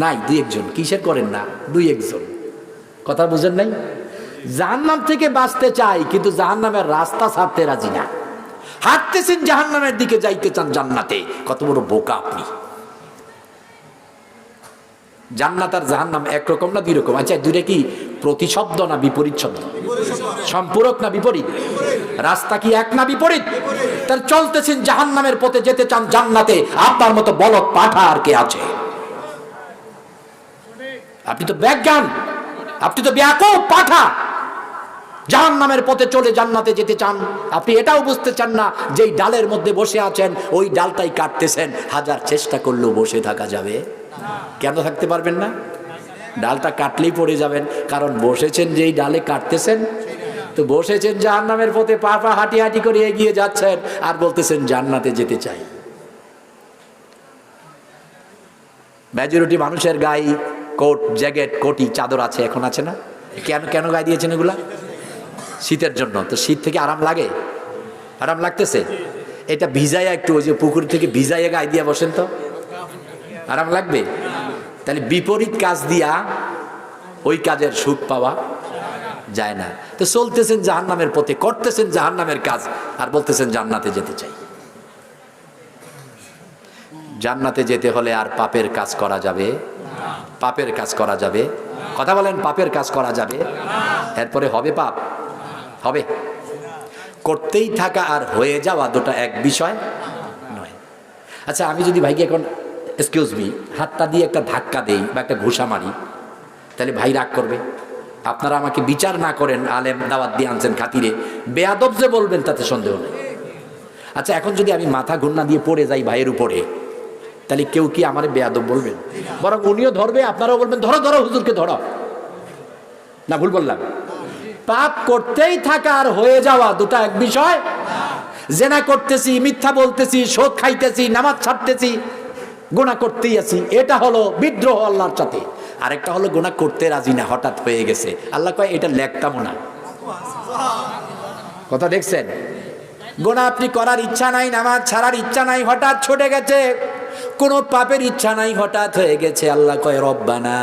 নাই, দুই একজন। কিসের করেন না? দুই একজন। কথা বুঝেন নাই? জাহান্নাম থেকে বাঁচতে চাই, কিন্তু জাহান্নামের রাস্তা ছাড়তে রাজি না। হাঁটতেছেন জাহান্নামের দিকে, যাইতে চান জান্নাতে। কত বড় বোকা আপনি! জান্নাত আর জাহান্নাম একরকম না দুই রকম? আচ্ছা, দুইটা কি প্রতিশব্দ না বিপরীত শব্দ? সম্পূরক না বিপরীত? রাস্তা কি এক না বিপরীত? তার চলতেছেন জাহান্নামের পথে, যেতে চান জান্নাতে। আপনার মতো বলদ পাঠা আর কে আছে? আপনি তো ব্যাজ্ঞান, আপনি তো ব্যাকুব পাঠা। জাহান্নামের পথে চলে জান্নাতে যেতে চান। আপনি এটাও বুঝতে চান না যেই ডালের মধ্যে বসে আছেন, ওই ডালটাই কাটতেছেন। হাজার চেষ্টা করলেও বসে থাকা যাবে? কেন থাকতে পারবেন না? ডালটা কাটলেই পড়ে যাবেন, কারণ বসেছেন যেই ডালে কাটতেছেন। তো বসেছেন জাহান্নামের পথে, পা পা হাঁটি হাঁটি করে এগিয়ে যাচ্ছেন, আর বলতেছেন জান্নাতে যেতে চাই। মেজরিটি মানুষের গায়ে কোট, জ্যাকেট, কোটি, চাদর আছে, এখন আছে না? কেন কেন গায়ে দিয়েছেন এগুলা? শীতের জন্য। তো শীত থেকে আরাম লাগে? আরাম লাগতেছে? এটা ভিজাইয়া একটু, ওই যে পুকুর থেকে ভিজাইয়া গায়ে দিয়ে বসেন, তো আরাম লাগবে? তাহলে বিপরীত কাজ দিয়া ওই কাজের সুখ পাওয়া যায় না। তো চলতেছেন জাহান্নামের পথে, করতেছেন জাহান্নামের কাজ, আর বলতেছেন জান্নাতে যেতে চাই। জান্নাতে যেতে হলে আর পাপের কাজ করা যাবে? পাপের কাজ করা যাবে? কথা বলেন, পাপের কাজ করা যাবে? এরপরে হবে পাপ? হবে? করতেই থাকা আর হয়ে যাওয়া দুটো এক বিষয় নয়। আচ্ছা, আমি যদি ভাইকে এখন এক্সকিউজ মি হাতটা দিয়ে একটা ধাক্কা দেই বা একটা ঘুষা মারি, তাহলে ভাই রাগ করবে? আপনারা আমাকে বিচার না করেন, আলেম দাওয়াত দিয়ে আনছেন খাতিরে, বেয়াদব যে বলবেন তাতে সন্দেহ নেই। আচ্ছা, এখন যদি আমি মাথা ঘূর্ণা দিয়ে পড়ে যাই ভাইয়ের উপরে, তাহলে কেউ কি আমার বেয়াদব বলবেন? বরং উনিও ধরবে, আপনারাও বলবেন ধরো ধরো, হুজুরকে ধরো। না ভুল বললাম? পাপ করতেই থাকা আর হয়ে যাওয়া দুটো এক বিষয়। জেনা করতেছি, মিথ্যা বলতেছি, সুদ খাইতেছি, নামাজ ছাড়তেছি, গুনাহ করতেই আছি, এটা হলো বিদ্রোহ আল্লাহর সাথে। আরেকটা হলো গুনাহ করতে রাজি না, হঠাৎ হয়ে গেছে। আল্লাহ কয় এটা লেখতামও না। কথা দেখছেন? গুনাহ আপনি করার ইচ্ছা নাই, নামাজ ছাড়ার ইচ্ছা নাই, হঠাৎ ছুটে গেছে। কোনো পাপের ইচ্ছা নাই, হঠাৎ হয়ে গেছে। আল্লাহ কয় রব্বানা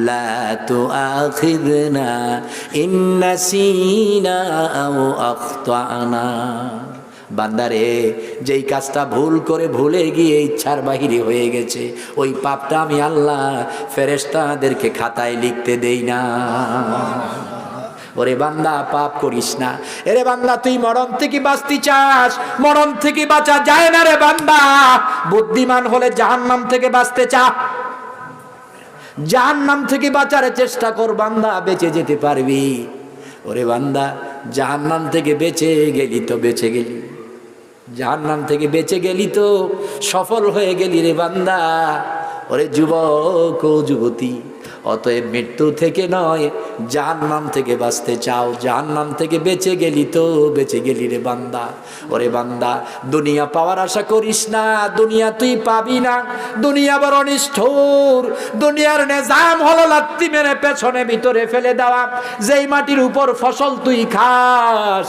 লা তুআখিযনা ইন নাসিনা আও আখতানা। বান্দারে, যেই কাজটা ভুল করে ভুলে গিয়ে ইচ্ছার বাহিরে হয়ে গেছে, ওই পাপটা আমি আল্লাহ ফেরেশতাদেরকে খাতায় লিখতে দেই না। ওরে বান্দা, পাপ করিস না। এরে বান্দা, তুই মরণ থেকে বাঁচতে চাস, মরণ থেকে বাঁচা যায় না রে বান্দা। বুদ্ধিমান হলে জাহান্নাম থেকে বাঁচতে চা, জাহান্নাম থেকে বাঁচার চেষ্টা কর বান্দা, বেঁচে যেতে পারবি। ওরে বান্দা, জাহান্নাম থেকে বেঁচে গেলি তো বেঁচে গেলি, জাহান্নাম থেকে বেঁচে গেলি তো সফল হয়ে গেলি রে বান্দা। ওরে যুবক ও যুবতী, অতএব মৃত্যু থেকে নয়, জাহান্নাম থেকে বাঁচতে চাও, জাহান্নাম থেকে বেঁচে গেলি তো বেঁচে গেলি রে বান্দা। ওরে বান্দা, দুনিয়া পাওয়ার আশা করিস না, দুনিয়া তুই পাবি না। দুনিয়া বড় নিষ্ঠুর। দুনিয়ার নিজাম হলো লাত্তি মেরে পেছনে ভিতরে ফেলে দেওয়া। যেই মাটির উপর ফসল তুই খাস,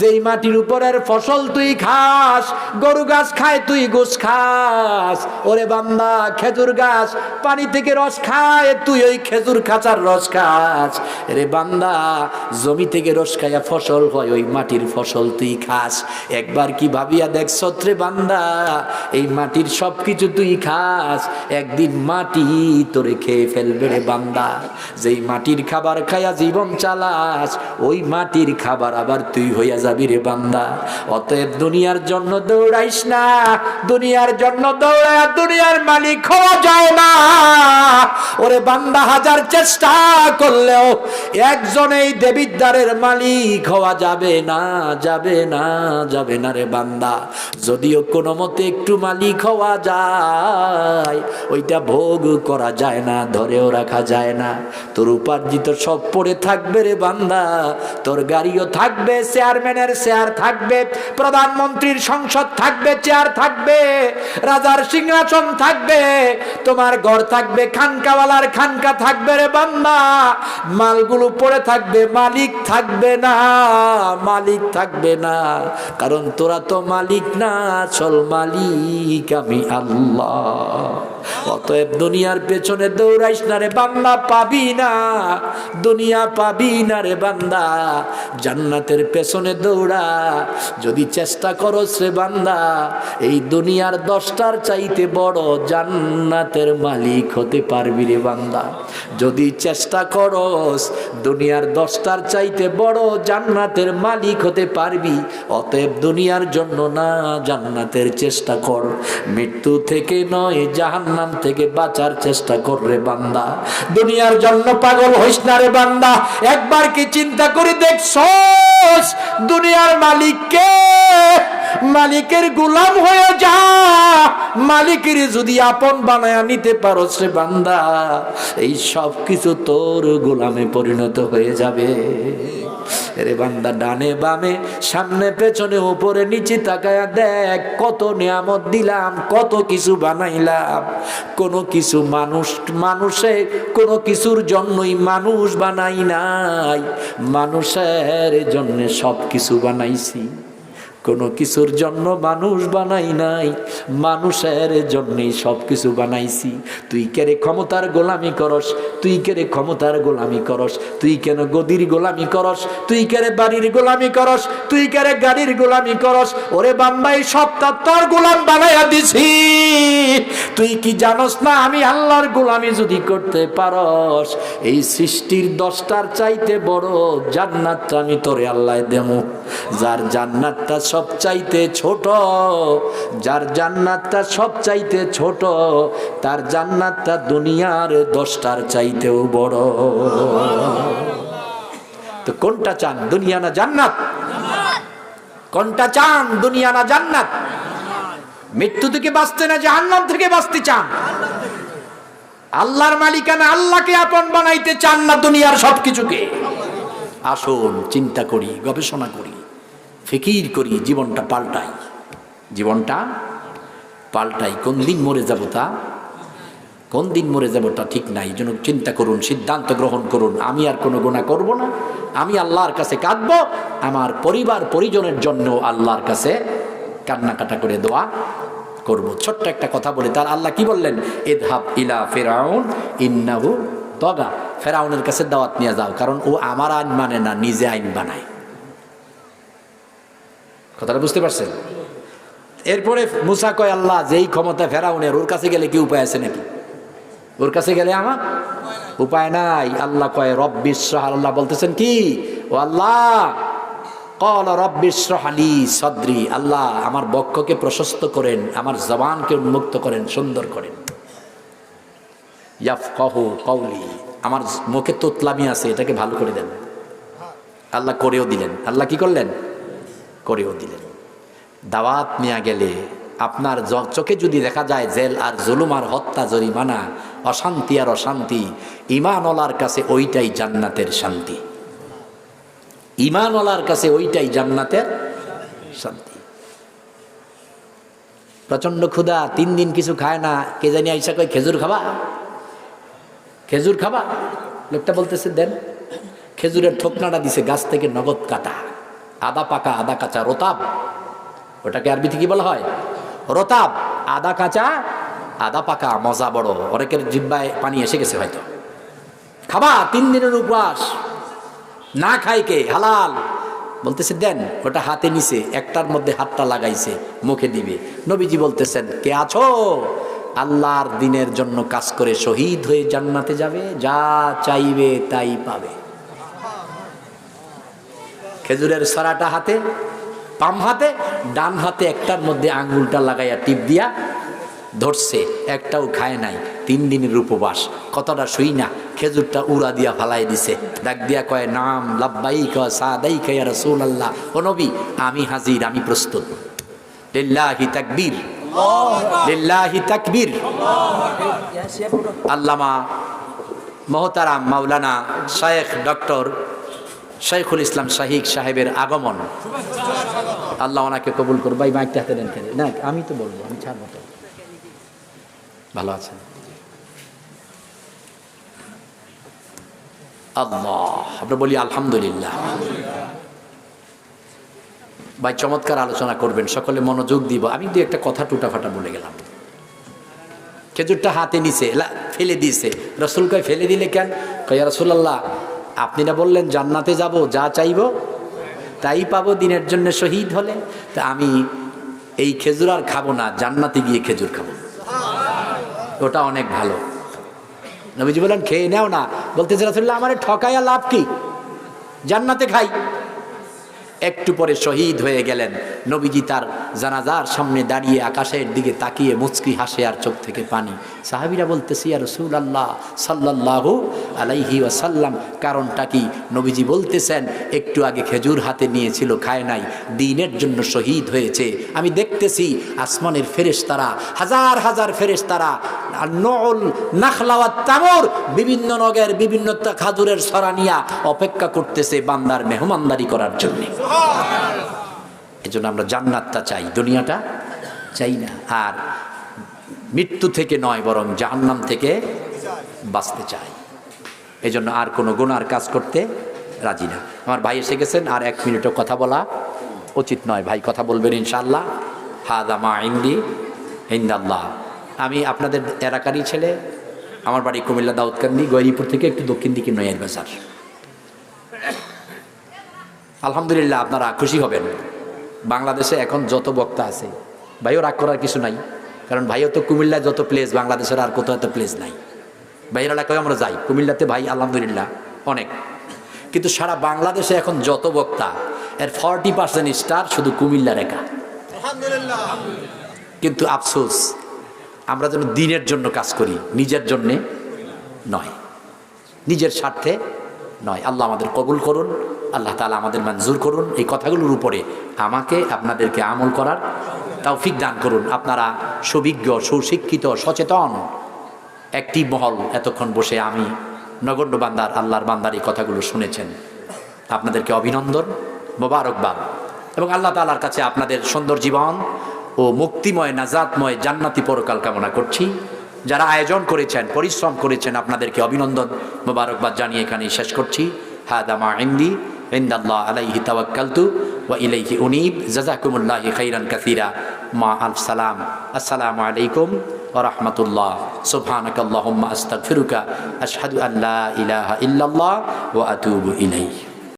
যেই মাটির উপরের ফসল তুই খাস, গরু গাছ খায় তুই গোস খাস। ওরে বান্দা, খেজুর গাছ পানি থেকে রস খায়, তুই ওই ওই খেজুর খাঁচার রস খাস রে বান্দা, জমি থেকে রস খাইয়া ফসল হয়, ওই মাটির ফসল তুই খাস। একবার কি ভাবিয়া দেখছ রে বান্দা, এই মাটির সব কিছু তুই খাস, একদিন মাটি তোরে খেয়ে ফেলবে রে বান্দা। যেই মাটির খাবার খাইয়া জীবন চালাস, ওই মাটির খাবার আবার তুই হইয়া যাবি রে বান্দা। অতএব দুনিয়ার জন্য দৌড়াইস না, দুনিয়ার জন্য দৌড়ায় দুনিয়ার মালিক হওয়া যায় না। ওরে বান্দা, হাজার চেষ্টা করলেও একজন এই দেবিদ্বারের মালিক হওয়া যাবে না, যাবে না, যাবে না রে বান্দা। যদিও কোনো মতে একটু মালিক হওয়া যায়, ওইটা ভোগ করা যায় না, ধরেও রাখা যায় না। তোর উপার্জিত সব পড়ে থাকবে রে বান্দা, তোর গাড়িও থাকবে, চেয়ারম্যানের চেয়ার থাকবে, প্রধানমন্ত্রীর সংসদ থাকবে, চেয়ার থাকবে, রাজার সিংহাসন থাকবে, তোমার ঘর থাকবে, খানকাওয়ালার খানকা থাকবে রে বান্দা। মালগুলো পড়ে থাকবে, মালিক থাকবে না, মালিক থাকবে না। কারণ তোরা তো মালিক না, আসল মালিক আমি আল্লাহ। অতএব দুনিয়ার পেছনে দৌড়াইস না রে বান্দা, পাবি না, দুনিয়া পাবি না রে বান্দা। জান্নাতের পেছনে দৌড়া, যদি চেষ্টা করস রে বান্দা, এই দুনিয়ার 10টার চাইতে বড় জান্নাতের মালিক হতে পারবি রে বান্দা। যদি চেষ্টা করস দুনিয়ার 10টার চাইতে বড় জান্নাতের মালিক হতে পারবি। অতএব দুনিয়ার জন্য না, জান্নাতের চেষ্টা কর। মৃত্যু থেকে নয়, জাহান্নাম থেকে বাঁচার চেষ্টা কর রে বান্দা। দুনিয়ার জন্য পাগল হইস না রে বান্দা। একবার কি চিন্তা করে দেখছস দুনিয়ার মালিককে? মালিকের গোলাম হয়ে যা, মালিকের যদি আপন বানায়া নিতে পারো রে বান্দা, এই সব কিছু তোর গোলামে পরিণত হয়ে যাবে রে বান্দা। ডানে বামে সামনে পেছনে উপরে নিচে তাকায়া দেখ, কত নিয়ামত দিলাম, কত কিছু বানাইলাম। কোনো কিছু মানুষে কোনো কিছুর জন্যই মানুষ বানাই নাই, মানুষের জন্য সব কিছু বানাইছি। কোনো কিছুর জন্য মানুষ বানাই নাই, মানুষের জন্যই সব কিছু বানাইছি। তুই কেরে ক্ষমতার গোলামি করস, তুই কেরে ক্ষমতার গোলামি করস, তুই কেন গদির গোলামি করস, তুই কেরে বাড়ির গোলামি করস, তুই কেরে গাড়ির গোলামি করস? ওরে বান্দাই, সবটা তোর গোলাম বানাইয়া দিছি। তুই কি জানস না, আমি আল্লাহর গোলামি যদি করতে পারস, এই সৃষ্টির 10টার চাইতে বড় জান্নাতটা আমি তোরে আল্লাহ দেবো। যার জান্নাতটা সব চাইতে ছোট, যার জান্নাতটা সব চাইতে ছোট, তার জান্নাতটা দুনিয়ার 10টার চাইতেও বড়। তো কোনটা চান, দুনিয়া না জান্নাত? কোনটা চান, দুনিয়া না জান্নাত? মৃত্যু থেকে বাঁচতে না জাহান্নাম থেকে বাঁচতে চান? আল্লাহর মালিকানা আল্লাহকে আপন বানাইতে চান না দুনিয়ার সবকিছুকে? আসুন চিন্তা করি, গবেষণা করি, ফিকির করি, জীবনটা পাল্টাই, জীবনটা পাল্টাই। কোন দিন মরে যাব তা, কোন দিন মরে যাব তা ঠিক নাই। যেন চিন্তা করুন, সিদ্ধান্ত গ্রহণ করুন, আমি আর কোনো গুনাহ করব না, আমি আল্লাহর কাছে কাঁদবো, আমার পরিবার পরিজনের জন্য আল্লাহর কাছে কান্নাকাটা করে দোয়া করব। ছোট্ট একটা কথা বলে, তার আল্লাহ কি বললেন? ইযহাব ইলা ফিরআউন ইন্নাহু তাগা। ফেরাউনের কাছে দাওয়াত নিয়ে যাও, কারণ ও আমার আইন মানে না, নিজে আইন বানায়। কথাটা বুঝতে পারছেন? এরপরে মুসা কয়, আল্লাহ যেই ক্ষমতা ফেরাউনের, ওর কাছে গেলে কি উপায় আছে নাকি? ওর কাছে গেলে আমার উপায় নাই। আল্লাহ কয় রব্বিশ রাহ, আল্লাহ বলতেছেন কি? ও আল্লাহ, ক্বালা রব্বিশ রাহ লি সাদরি, আল্লাহ আমার বক্ষকে প্রশস্ত করেন, আমার জবানকে উন্মুক্ত করেন, সুন্দর করেন। ইয়াফকাহু কওলি, আমার মুখে তোতলামি আছে, এটাকে ভালো করে দেন। আল্লাহ করেও দিলেন। আল্লাহ কি করলেন? করেও দিলেন। দাওয়াত নিয়ে গেলে আপনার চোখে যদি দেখা যায় জেল আর জুলুম আর হত্যা, জরিমানা, অশান্তি আর অশান্তি, ঈমানওয়ালার কাছে ওইটাই জান্নাতের শান্তি। ঈমানওয়ালার কাছে ওইটাই জান্নাতের শান্তি। প্রচন্ড ক্ষুধা, 3 দিন কিছু খায় না, কে জানি আইসা কয় খেজুর খাবা, খেজুর খাবা। লোকটা বলতেছে দেন। খেজুরের থোকনাটা দিছে গাছ থেকে নগদ কাটা, আদা পাকা আদা কাঁচা, রোতাব। ওটাকে আরবিতে কি বলা হয়? রোতাব। আদা কাঁচা আদা পাকা, মজা বড়। অনেকের জিহ্বায় পানি এসে গেছে হয়তো। খাবা 3 দিনের উপবাস, না খাই কে হালাল। বলতেছে দেন, ওটা হাতে নিছে, একটার মধ্যে হাতটা লাগাইছে, মুখে দিবে। নবীজি বলতেছেন কে আছো? আল্লাহর দিনের জন্য কাজ করে শহীদ হয়ে জান্নাতে যাবে, যা চাইবে তাই পাবে। খেজুরের ছড়াটা হাতে, বাম হাতে, ডান হাতে একটার মধ্যে আঙ্গুলটা লাগাইয়া টিপ দিয়া ধরছে, একটাও খায় নাই। 3 দিনের উপবাস। কতটা শুই না, খেজুরটা উড়া দিয়া ফালাই দিছে, ডাক দিয়া কয় নাম লাব্বাইকা সাদাইকা ইয়া রাসূলুল্লাহ, ও নবী আমি হাজির, আমি প্রস্তুত। লিল্লাহি তাকবীর, লিল্লাহি তাকবীর। আল্লামা মোহতারাম মাওলানা শায়েখ ডক্টর শাইখুল ইসলাম শাহিক সাহেবের আগমন, আল্লাহ ওনাকে কবুল করুন। ভাই মাইকটা হাতে নেন। না আমি তো বলবো, আমি ছাড়বো তো। ভালো আছেন? আল্লাহ, আমরা বলি আলহামদুলিল্লাহ। ভাই চমৎকার আলোচনা করবেন, সকলে মনোযোগ দিব। আমি দু একটা কথা টুটাফাটা বলে গেলাম। খেজুরটা হাতে নিছে, ফেলে দিয়েছে। রাসূল কয় ফেলে দিলে কেন? কয় ইয়া রাসূলুল্লাহ আপনি না বললেন জান্নাতে যাব, যা চাইব তাই পাবো দিনের জন্য শহীদ হলে। তা আমি এই খেজুর আর খাবো না, জান্নাতে গিয়ে খেজুর খাবো, ওটা অনেক ভালো। নবীজি বললেন খেয়ে নেও না। বলতেছে রাসূলুল্লাহ আমারে ঠকাইয়া লাভ কি, জান্নাতে খাই। একটু পরে শহীদ হয়ে গেলেন। নবীজি তার জানাজার সামনে দাঁড়িয়ে আকাশের দিকে তাকিয়ে মুচকি হাসে আর চোখ থেকে পানি। সাহাবীরা বলতেছে ইয়া রাসূলুল্লাহ সাল্লাল্লাহু আলাইহি ওয়াসাল্লাম, কারণটা কি? নবীজি বলতেছেন একটু আগে খেজুর হাতে নিয়েছিল, খায় নাই, দ্বীনের জন্য শহীদ হয়েছে। আমি দেখতেছি আসমানের ফেরেশতারা, হাজার হাজার ফেরেশতারা, নউল নাখলা ওয়াত তামর, বিভিন্ন নগের বিভিন্ন খাজুরের ছড়া নিয়া অপেক্ষা করতেছে বান্দার মেহমানদারি করার জন্য। এজন্য আমরা জান্নাতটা চাই, দুনিয়াটা চাই না। আর মৃত্যু থেকে নয়, বরং জাহান্নাম থেকে বাঁচতে চাই। এজন্য আর কোনো গুনার কাজ করতে রাজি না। আমার ভাই এসে গেছেন, আর 1 মিনিটও কথা বলা উচিত নয়। ভাই কথা বলবেন ইনশাআল্লাহ। হাদা মা ইনদি ইনদাল্লাহ। আমি আপনাদের এলাকারই ছেলে, আমার বাড়ি কুমিল্লা দাউদকান্দি, গৈরিপুর থেকে একটু দক্ষিণ দিকে নয়ার বাজার। আলহামদুলিল্লাহ, আপনারা খুশি হবেন। বাংলাদেশে এখন যত বক্তা আছে, ভাইও রাগ করার কিছু নাই, কারণ ভাইও তো কুমিল্লায় যত প্লেস, বাংলাদেশের আর কোথাও এত প্লেস নাই। ভাইয়ের এলাকায় আমরা যাই, কুমিল্লাতে ভাই আলহামদুলিল্লাহ অনেক। কিন্তু সারা বাংলাদেশে এখন যত বক্তা, এর 40% স্টার শুধু কুমিল্লার একা। কিন্তু আফসোস, আমরা যেন দিনের জন্য কাজ করি, নিজের জন্যে নয়, নিজের স্বার্থে নয়। আল্লাহ আমাদের কবুল করুন, আল্লাহ তাআলা আমাদের মঞ্জুর করুন। এই কথাগুলোর উপরে আমাকে আপনাদেরকে আমল করার তৌফিক দান করুন। আপনারা সুবিজ্ঞ, সুশিক্ষিত, সচেতন একটি মহল এতক্ষণ বসে আমি নগণ্য বান্দার, আল্লাহর বান্দার এই কথাগুলো শুনেছেন। আপনাদেরকে অভিনন্দন, মোবারকবাদ, এবং আল্লাহ তাআলার কাছে আপনাদের সুন্দর জীবন ও মুক্তিময়, নাজাতময়, জান্নাতি পরকাল কামনা করছি। যারা আয়োজন করেছেন, পরিশ্রম করেছেন, আপনাদেরকে অভিনন্দন, মোবারকবাদ জানিয়ে এখানেই শেষ করছি। হাদা মা ইনদি ইনদাল্লাহ আলাইহি তাওয়াক্কালতু ওয়া ইলাইহি উনীব। জাযাকুমুল্লাহু খাইরান কাসীরা। মা আলফ সালাম। আসসালামু আলাইকুম ওয়া রাহমাতুল্লাহ। সুবহানাকাল্লাহুম্মা আস্তাগফিরুকা, আশহাদু আল্লা ইলাহা ইল্লাল্লাহ ওয়া আতুবু ইলাইহি।